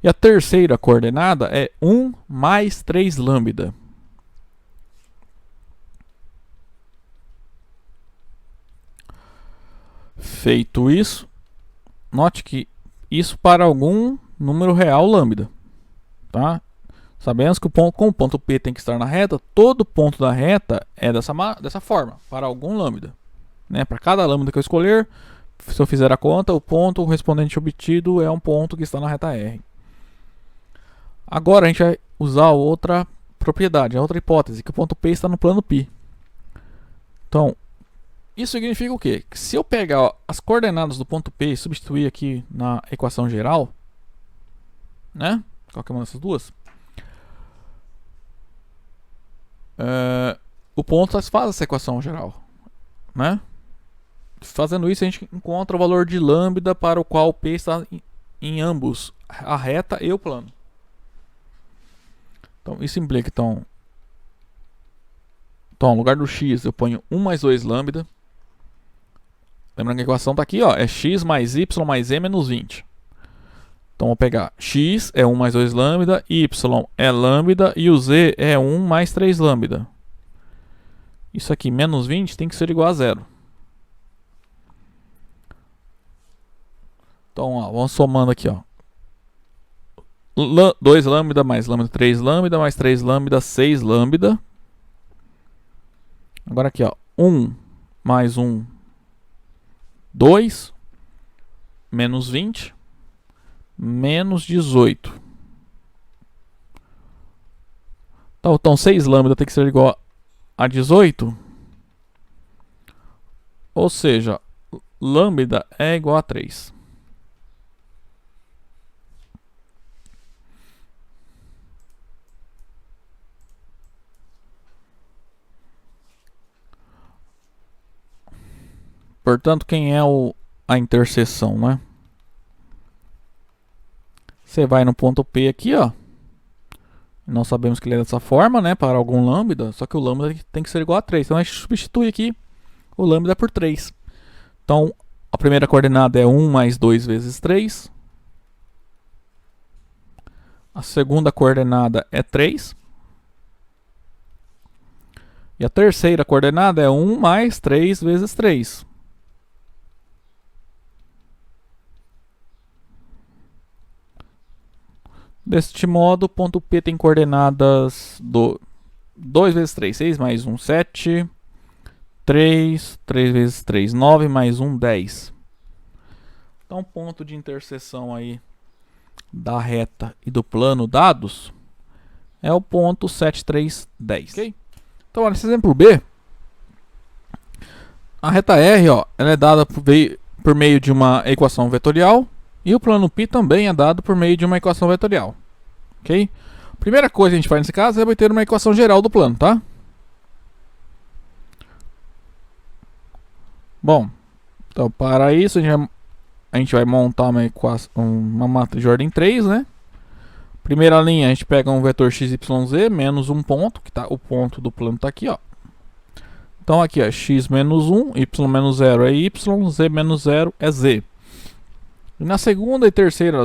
E a terceira coordenada é 1 mais 3 lambda. Feito isso, note que isso para algum número real lambda. Tá? Sabemos que como o ponto P tem que estar na reta, todo ponto da reta é dessa forma, para algum lambda. Né? Para cada lambda que eu escolher, se eu fizer a conta, o ponto correspondente obtido é um ponto que está na reta R. Agora a gente vai usar outra propriedade, a outra hipótese, que o ponto P está no plano π. Então, isso significa o quê? Que se eu pegar as coordenadas do ponto P e substituir aqui na equação geral, né? Qualquer uma dessas duas, o ponto satisfaz essa equação geral, né? Fazendo isso, a gente encontra o valor de lambda para o qual P está em ambos, a reta e o plano. Então, isso implica, então, no lugar do x, eu ponho 1 mais 2 lambda. Lembrando que a equação está aqui, ó, é x mais y mais e menos 20. Então vou pegar x é 1 mais 2 lambda, y é lambda e o z é 1 mais 3 lambda. Isso aqui, menos 20, tem que ser igual a zero. Então, ó, vamos somando aqui, ó. 2 lambda mais lambda, 3 lambda mais 3 lambda, 6 lambda. Agora aqui, ó, 1 mais 1, 2, menos 20, menos 18. Então 6 lambda tem que ser igual a 18. Ou seja, lambda é igual a 3. Portanto, quem é a interseção, né? Você vai no ponto P aqui, ó. Nós sabemos que ele é dessa forma, né? Para algum lambda. Só que o lambda tem que ser igual a 3. Então a gente substitui aqui o lambda por 3. Então a primeira coordenada é 1 mais 2 vezes 3. A segunda coordenada é 3. E a terceira coordenada é 1 mais 3 vezes 3. Deste modo, o ponto P tem coordenadas 2 vezes 3, 6 mais 1, 7. 3 vezes 3, 9 mais 1, 10. Então, o ponto de interseção aí da reta e do plano dados é o ponto 7, 3, 10. Okay? Então, nesse exemplo B, a reta R, ó, ela é dada por meio de uma equação vetorial. E o plano π também é dado por meio de uma equação vetorial. Ok? Primeira coisa que a gente faz nesse caso é obter uma equação geral do plano, tá? Bom, então para isso a gente vai montar uma matriz de ordem 3, né? Primeira linha a gente pega um vetor x, y, z menos um ponto, que tá, o ponto do plano está aqui, ó. Então aqui, ó, x menos 1, y menos 0 é y, z menos 0 é z. E na segunda e terceira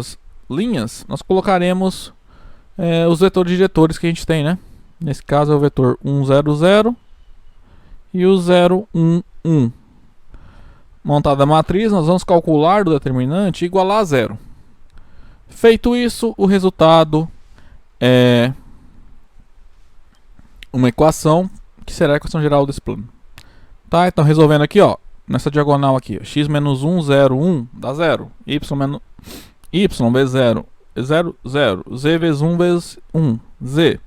linhas, nós colocaremos os vetores diretores que a gente tem, né? Nesse caso é o vetor 1, 0, 0 e o 0, 1, 1. Montada a matriz, nós vamos calcular do determinante igual a zero. Feito isso, o resultado é uma equação que será a equação geral desse plano. Tá? Então resolvendo aqui, ó. Nessa diagonal aqui, ó, x menos 1, 0, 1 dá 0. Y vezes 0, 0, 0. Z vezes 1 vezes 1, z.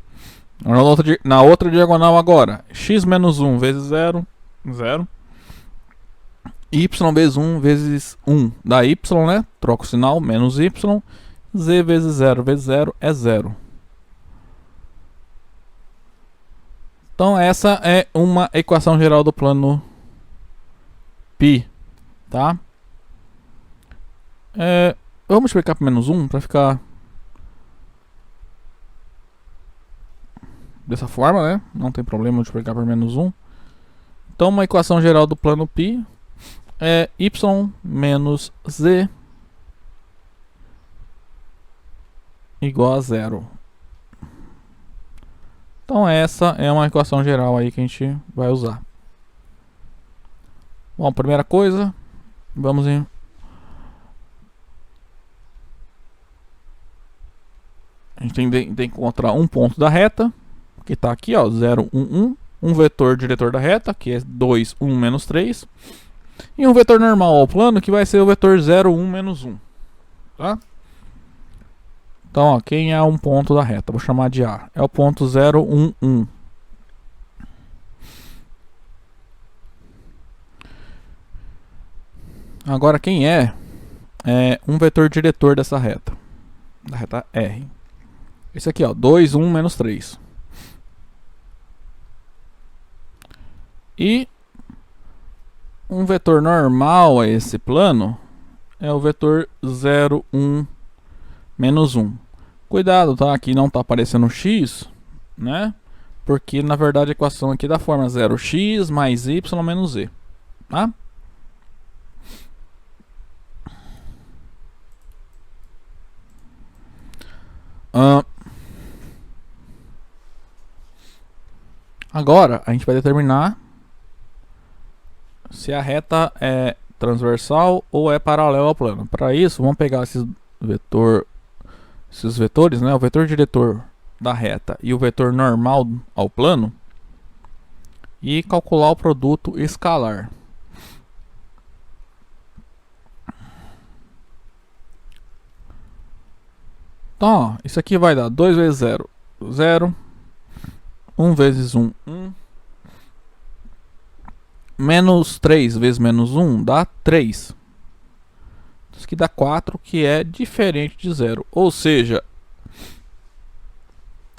Na outra diagonal agora, x menos 1 vezes 0, 0. Y vezes 1 vezes 1 dá y, né? Troca o sinal, menos y. Z vezes 0 vezes 0 é 0. Então essa é uma equação geral do plano π, tá? Vamos multiplicar por menos 1 para ficar dessa forma, né? Não tem problema multiplicar por menos 1. Então uma equação geral do plano π é y menos z igual a 0. Então essa é uma equação geral aí que a gente vai usar. Bom, primeira coisa, vamos em... A gente tem que encontrar um ponto da reta, que está aqui, ó, 0, 1, 1. Um vetor diretor da reta, que é 2, 1, menos 3. E um vetor normal ao plano, que vai ser o vetor 0, 1, menos 1. Tá? Então, ó, quem é um ponto da reta? Vou chamar de A. É o ponto 0, 1, 1. Agora, quem é um vetor diretor dessa reta? Da reta R. Esse aqui, ó, 2, 1, menos 3. E um vetor normal a esse plano é o vetor 0, 1, menos 1. Cuidado, tá? Aqui não está aparecendo x, né? Porque, na verdade, a equação aqui é da forma 0x mais y menos z. Tá? Agora a gente vai determinar se a reta é transversal ou é paralela ao plano. Para isso, vamos pegar esses vetores, né, o vetor diretor da reta e o vetor normal ao plano, e calcular o produto escalar. Então, ó, isso aqui vai dar 2 vezes 0, 0. 1 vezes 1, 1. Menos 3 vezes menos 1 dá 3. Isso aqui dá 4, que é diferente de 0. Ou seja,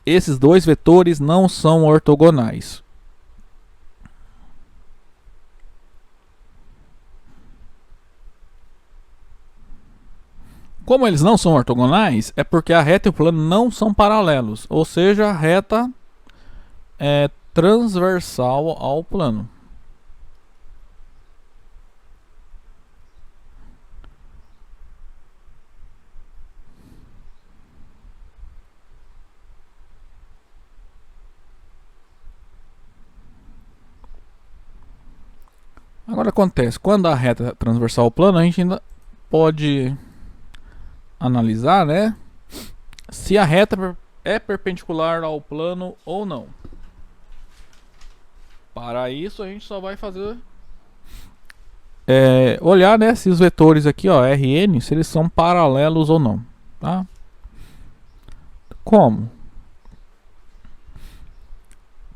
esses dois vetores não são ortogonais. Como eles não são ortogonais, é porque a reta e o plano não são paralelos. Ou seja, a reta é transversal ao plano. Agora acontece, quando a reta é transversal ao plano, a gente ainda pode analisar, né, se a reta é perpendicular ao plano ou não. Para isso a gente só vai fazer olhar, né, se os vetores aqui, ó, Rn, se eles são paralelos ou não, tá? Como?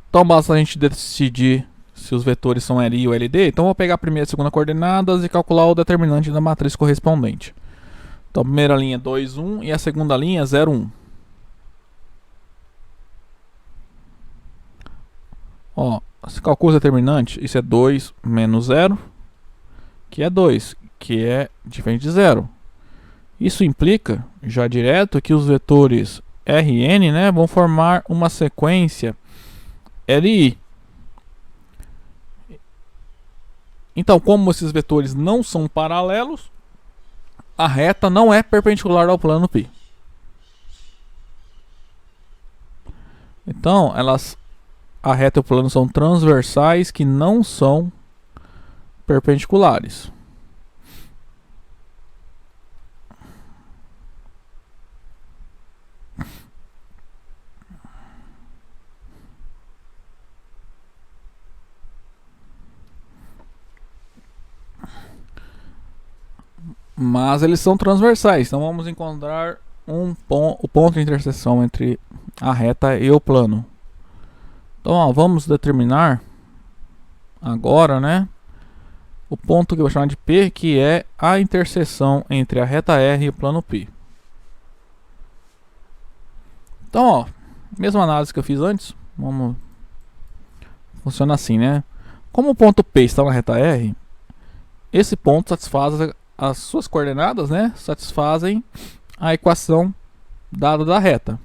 Então basta a gente decidir se os vetores são LI ou LD. Então vou pegar a primeira e a segunda coordenadas e calcular o determinante da matriz correspondente. Então a primeira linha é 2, 1 e a segunda linha é 0, 1. Ó, se calcula o determinante, isso é 2 menos 0, que é 2, que é diferente de 0. Isso implica, já direto, que os vetores Rn, né, vão formar uma sequência LI. Então, como esses vetores não são paralelos, a reta não é perpendicular ao plano π. Então, a reta e o plano são transversais que não são perpendiculares. Mas eles são transversais, então vamos encontrar o ponto de interseção entre a reta e o plano. Então, ó, vamos determinar agora, né, o ponto que eu vou chamar de P, que é a interseção entre a reta R e o plano π. Então, ó, mesma análise que eu fiz antes, funciona assim, né? Como o ponto P está na reta R, esse ponto satisfaz as suas coordenadas, né, satisfazem a equação dada da reta.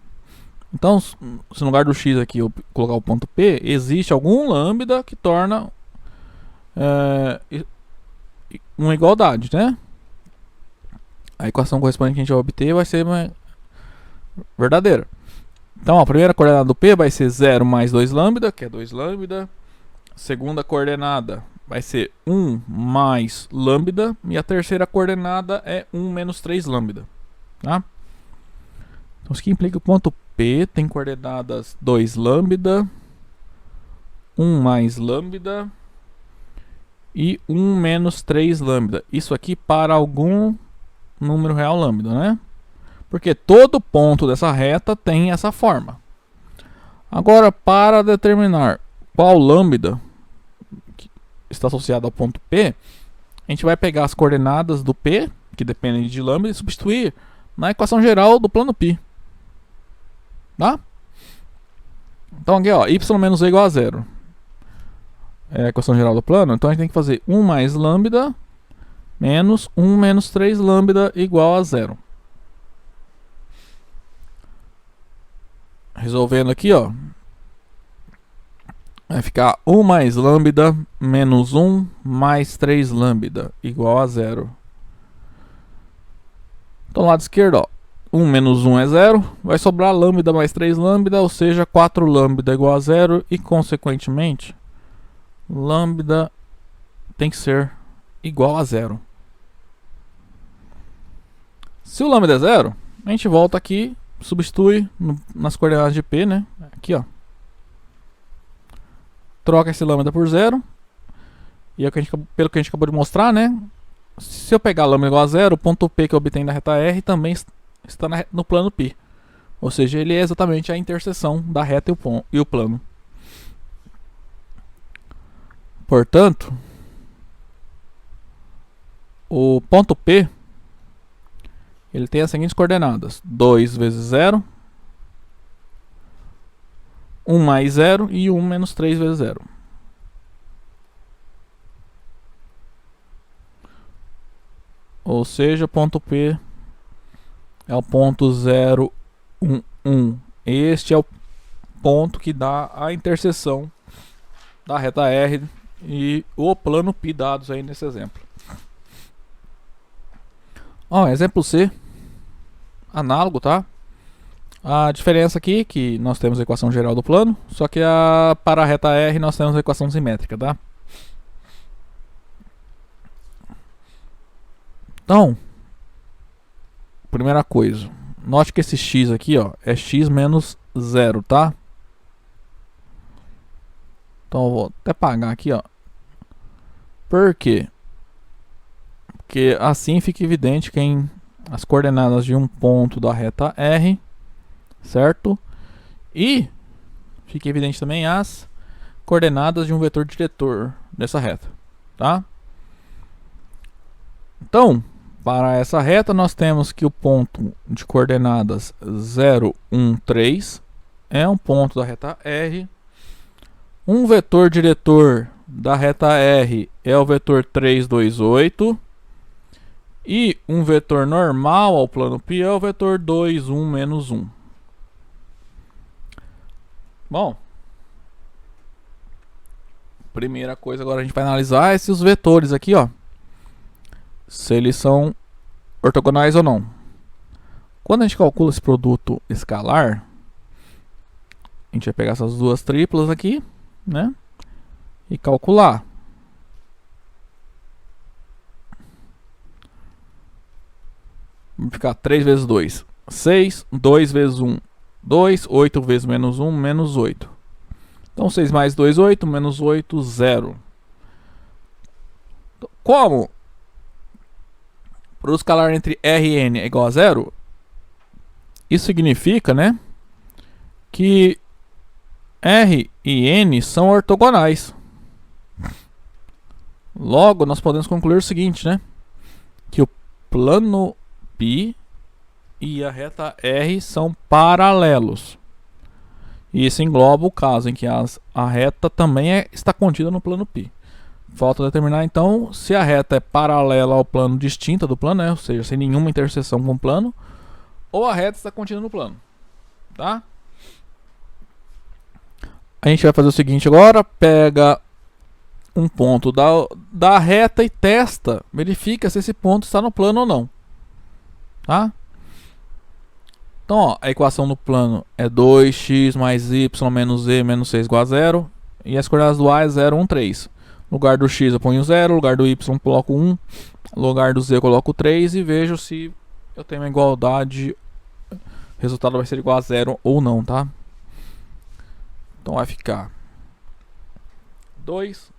Então, se no lugar do x aqui eu colocar o ponto P, existe algum lambda que torna uma igualdade, né? A equação correspondente que a gente vai obter vai ser uma verdadeira. Então, a primeira coordenada do P vai ser 0 mais 2 lambda, que é 2 lambda. Segunda coordenada vai ser 1 mais lambda. E a terceira coordenada é 1 menos 3 lambda. Tá? Então isso aqui implica que o ponto P tem coordenadas 2 lambda, 1 mais lambda e 1 menos 3 lambda. Isso aqui para algum número real lambda, né? Porque todo ponto dessa reta tem essa forma. Agora, para determinar qual lambda está associado ao ponto P, a gente vai pegar as coordenadas do P, que dependem de lambda, e substituir na equação geral do plano π. Tá? Então aqui, ó, y menos e igual a 0. É a equação geral do plano. Então a gente tem que fazer 1 mais lambda menos 1 menos 3 lambda igual a 0. Resolvendo aqui, ó, vai ficar 1 mais lambda menos 1 mais 3 lambda igual a 0. Então, lado esquerdo, ó, 1 menos 1 é 0. Vai sobrar lambda mais 3 lambda, ou seja, 4 lambda igual a 0. E, consequentemente, lambda tem que ser igual a 0. Se o lambda é 0, a gente volta aqui, substitui nas coordenadas de P, né? Aqui, ó. Troca esse lambda por 0. E é pelo que a gente acabou de mostrar, né? Se eu pegar lambda igual a 0, o ponto P que eu obtenho da reta R também está no plano π. Ou seja, ele é exatamente a interseção da reta e o plano. Portanto, o ponto P ele tem as seguintes coordenadas: 2 vezes 0, 1 mais 0 e 1 menos 3 vezes 0. Ou seja, o ponto P é o ponto 0, 1, 1. Este é o ponto que dá a interseção da reta R e o plano π dados aí nesse exemplo. Ó, exemplo C, análogo, tá? A diferença aqui é que nós temos a equação geral do plano, só que para a reta R nós temos a equação simétrica, tá? Então, primeira coisa, note que esse x aqui, ó, é x menos 0, tá? Então eu vou até apagar aqui, ó. Por quê? Porque assim fica evidente que as coordenadas de um ponto da reta R, certo? E fica evidente também as coordenadas de um vetor diretor dessa reta, tá? Então, para essa reta nós temos que o ponto de coordenadas 0, 1, 3 é um ponto da reta R. Um vetor diretor da reta R é o vetor 3, 2, 8. E um vetor normal ao plano π é o vetor 2, 1, menos 1. Bom, primeira coisa agora a gente vai analisar é se os vetores aqui, ó, se eles são ortogonais ou não. Quando a gente calcula esse produto escalar, a gente vai pegar essas duas triplas aqui, né? E calcular. Vai ficar 3 vezes 2, 6, 2 vezes 1, 2, 8 vezes menos 1, menos 8. Então 6 mais 2, 8, menos 8, 0. Como para o escalar entre R e N é igual a 0, isso significa, né, que R e N são ortogonais. Logo, nós podemos concluir o seguinte, né, que o plano π e a reta R são paralelos. E isso engloba o caso em que a reta também está contida no plano π. Falta determinar então se a reta é paralela ao plano distinta do plano, né? Ou seja, sem nenhuma interseção com o plano, ou a reta está contida no plano, tá? A gente vai fazer o seguinte agora, pega um ponto da reta e testa, verifica se esse ponto está no plano ou não, tá? Então, ó, a equação do plano é 2x mais y menos z menos 6 igual a 0, e as coordenadas do A é 0, 1, 3. No lugar do x eu ponho 0, no lugar do y eu coloco 1, no lugar do z eu coloco 3 e vejo se eu tenho uma igualdade, o resultado vai ser igual a 0 ou não, tá? Então vai ficar 2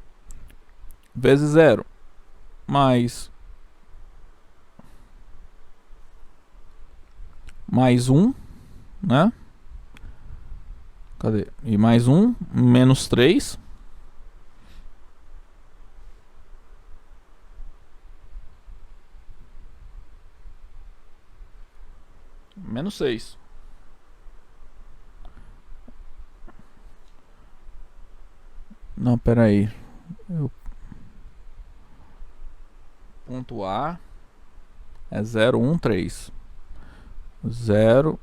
vezes 0 mais 1, né? Cadê? E mais 1, menos 3. Menos 6. Não, pera aí. Ponto A é 0, 1, 3. 0,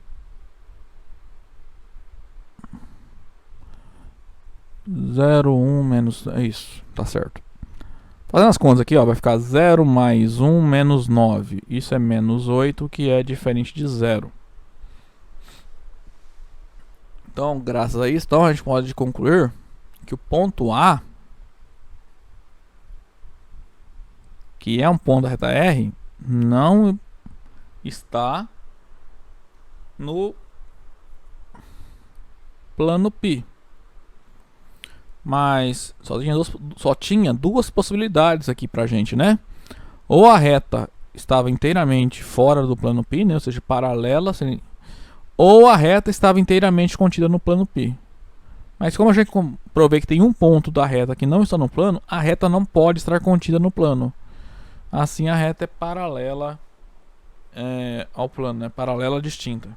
0, 1, menos... É isso, tá certo. Fazendo as contas aqui, ó, vai ficar 0 mais 1 menos 9. Isso é menos 8, que é diferente de 0. Então, graças a isso, então, a gente pode concluir que o ponto A, que é um ponto da reta R, não está no plano π. Mas só tinha duas possibilidades aqui pra gente, né? Ou a reta estava inteiramente fora do plano π, né? Ou seja, paralela, ou a reta estava inteiramente contida no plano π. Mas como a gente provei que tem um ponto da reta que não está no plano, a reta não pode estar contida no plano. Assim, a reta é paralela ao plano, né? Paralela distinta.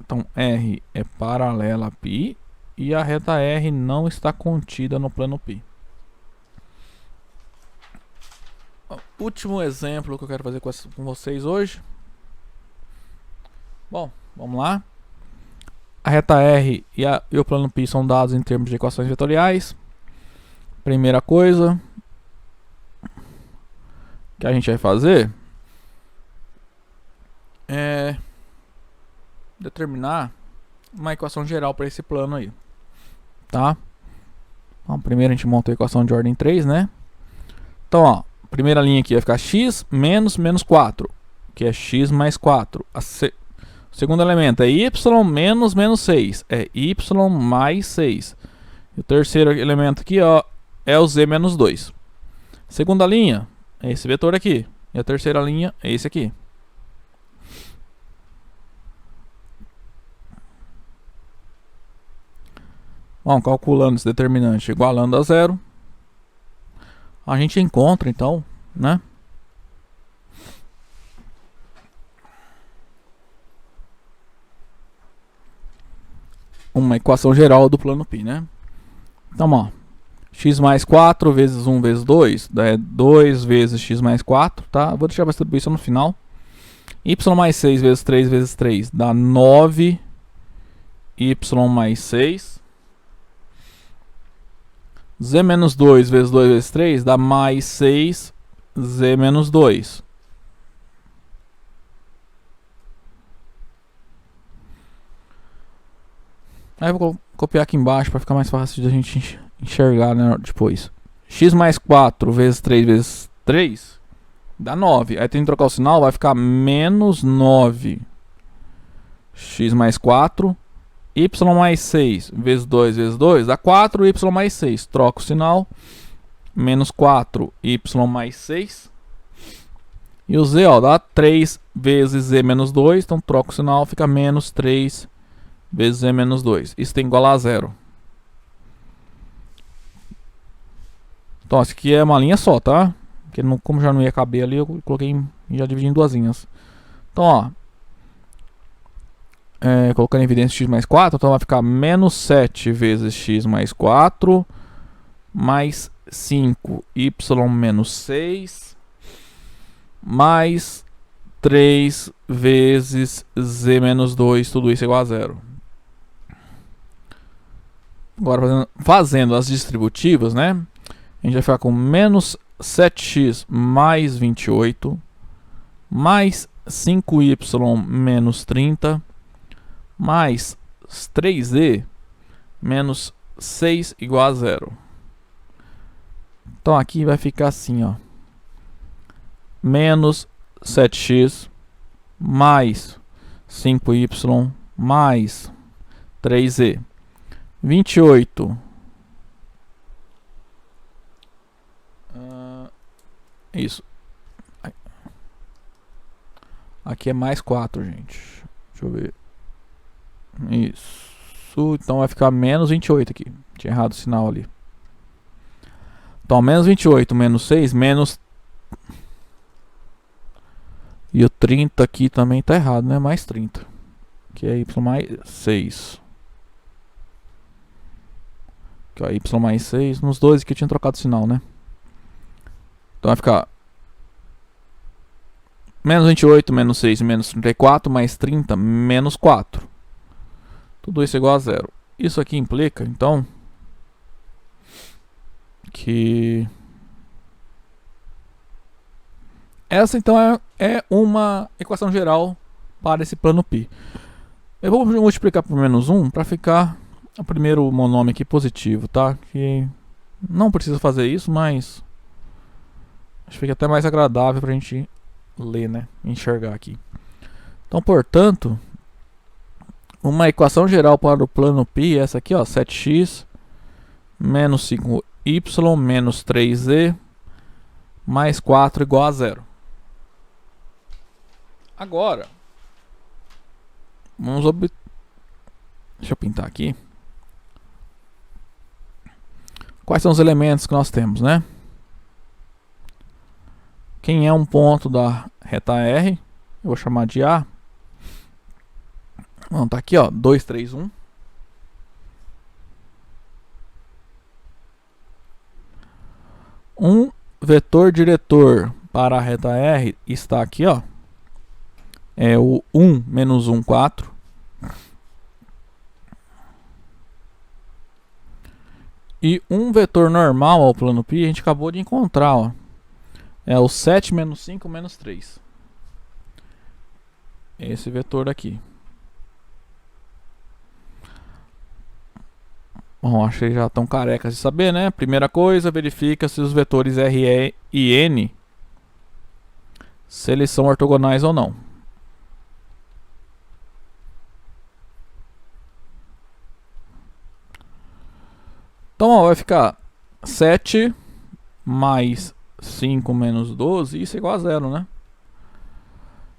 Então, R é paralela a π e a reta R não está contida no plano π. Último exemplo que eu quero fazer com vocês hoje. Bom, vamos lá. A reta R e o plano π são dados em termos de equações vetoriais. Primeira coisa que a gente vai fazer é determinar uma equação geral para esse plano aí, tá? Então, primeiro a gente monta a equação de ordem 3, né? Então, ó, a primeira linha aqui vai ficar x menos 4, que é x mais 4. O segundo elemento é y menos 6, é y mais 6. E o terceiro elemento aqui, ó, é o z menos 2. Segunda linha é esse vetor aqui. E a terceira linha é esse aqui. Bom, calculando esse determinante igualando a zero, a gente encontra então, né, uma equação geral do plano π, né? Então, ó, x mais 4 vezes 1 vezes 2 é 2 vezes x mais 4, tá? Vou deixar a distribuição no final. Y mais 6 vezes 3 dá 9 y mais 6. Z menos 2 vezes 3 dá mais 6 z menos 2. Aí eu vou copiar aqui embaixo para ficar mais fácil de a gente enxergar, né, depois. X mais 4 vezes 3 dá 9. Aí tem que trocar o sinal, vai ficar menos 9. X mais 4. Y mais 6 vezes 2 dá 4y mais 6. Troca o sinal. Menos 4y mais 6. E o z, ó, dá 3 vezes z menos 2. Então troca o sinal, fica menos 3 vezes z menos 2. Isso tem que igualar a zero. Então, isso aqui é uma linha só, tá? Porque não, como já não ia caber ali, eu coloquei, já dividi em duas linhas. Então, ó, colocando em evidência x mais 4, então vai ficar menos 7 vezes x mais 4, mais 5y menos 6, mais 3 vezes z menos 2, tudo isso é igual a zero. Agora, fazendo as distributivas, né? A gente vai ficar com menos 7x mais 28, mais 5y menos 30, mais 3z menos 6 igual a zero. Então aqui vai ficar assim, ó. Menos 7x mais 5y mais 3z. 28. Isso. Aqui é mais 4, gente. Deixa eu ver. Isso. Então vai ficar menos 28 aqui. Tinha errado o sinal ali. Então, menos 28, menos 6, menos... E o 30 aqui também tá errado, né? Mais 30. Que é y mais 6. Aqui, ó, y mais 6. Nos dois que eu tinha trocado o sinal, né? Então vai ficar... Menos 28, menos 6, menos 34, mais 30, menos 4. Tudo isso é igual a zero. Isso aqui implica, então, que essa então é uma equação geral para esse plano π. Eu vou multiplicar por menos 1 para ficar o primeiro monômio aqui positivo, tá? Que não precisa fazer isso, mas acho que fica até mais agradável para a gente ler, né? Enxergar aqui. Então, portanto, uma equação geral para o plano π é essa aqui, ó, 7x menos 5y menos 3z mais 4 igual a 0. Agora, deixa eu pintar aqui. Quais são os elementos que nós temos, né? Quem é um ponto da reta R? Eu vou chamar de A. Então, tá aqui, ó, 2, 3, 1. Um vetor diretor para a reta R está aqui, ó. É o 1, menos 1, 4. E um vetor normal ao plano π a gente acabou de encontrar, ó. É o 7 menos 5 menos 3. Esse vetor aqui. Bom, acho que já estão carecas de saber, né? Primeira coisa, verifica se os vetores R e N se eles são ortogonais ou não. Então, ó, vai ficar 7 mais 5 menos 12, isso é igual a 0, né?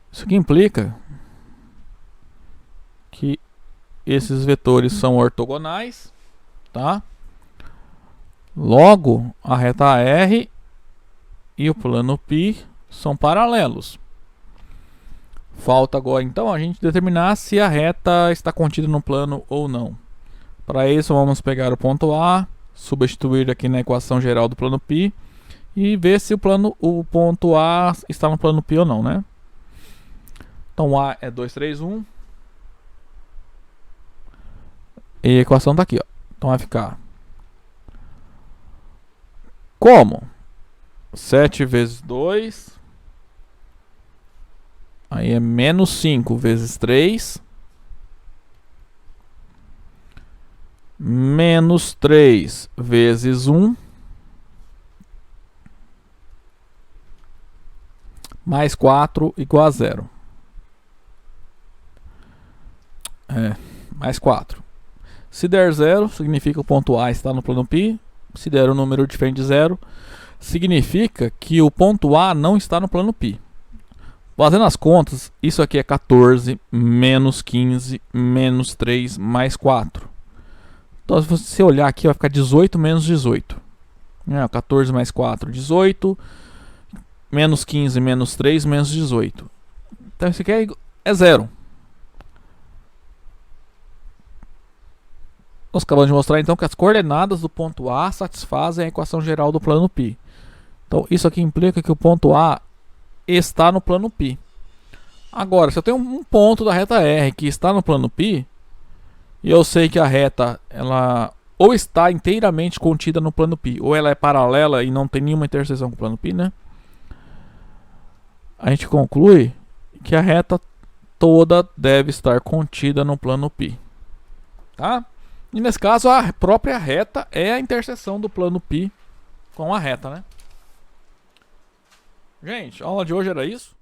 Isso aqui implica que esses vetores são ortogonais, tá? Logo, a reta R e o plano π são paralelos. Falta agora, então, a gente determinar se a reta está contida no plano ou não. Para isso, vamos pegar o ponto A, substituir aqui na equação geral do plano π e ver se o ponto A está no plano π ou não, né? Então, A é 2, 3, 1. E a equação está aqui, ó. Então, vai ficar como? 7 vezes 2. Aí é menos 5 vezes 3. Menos 3 vezes 1. Mais 4 igual a 0. Mais 4. Se der 0, significa que o ponto A está no plano π. Se der um número diferente de 0, significa que o ponto A não está no plano π. Fazendo as contas, isso aqui é 14 menos 15 menos 3 mais 4. Então, se você olhar aqui, vai ficar 18 menos 18. 14 mais 4, 18. Menos 15 menos 3 menos 18. Então, isso aqui é 0. Nós acabamos de mostrar, então, que as coordenadas do ponto A satisfazem a equação geral do plano π. Então, isso aqui implica que o ponto A está no plano π. Agora, se eu tenho um ponto da reta R que está no plano π, e eu sei que a reta ela ou está inteiramente contida no plano π, ou ela é paralela e não tem nenhuma interseção com o plano π, né? A gente conclui que a reta toda deve estar contida no plano π. Tá? E nesse caso, a própria reta é a interseção do plano π com a reta, né? Gente, a aula de hoje era isso.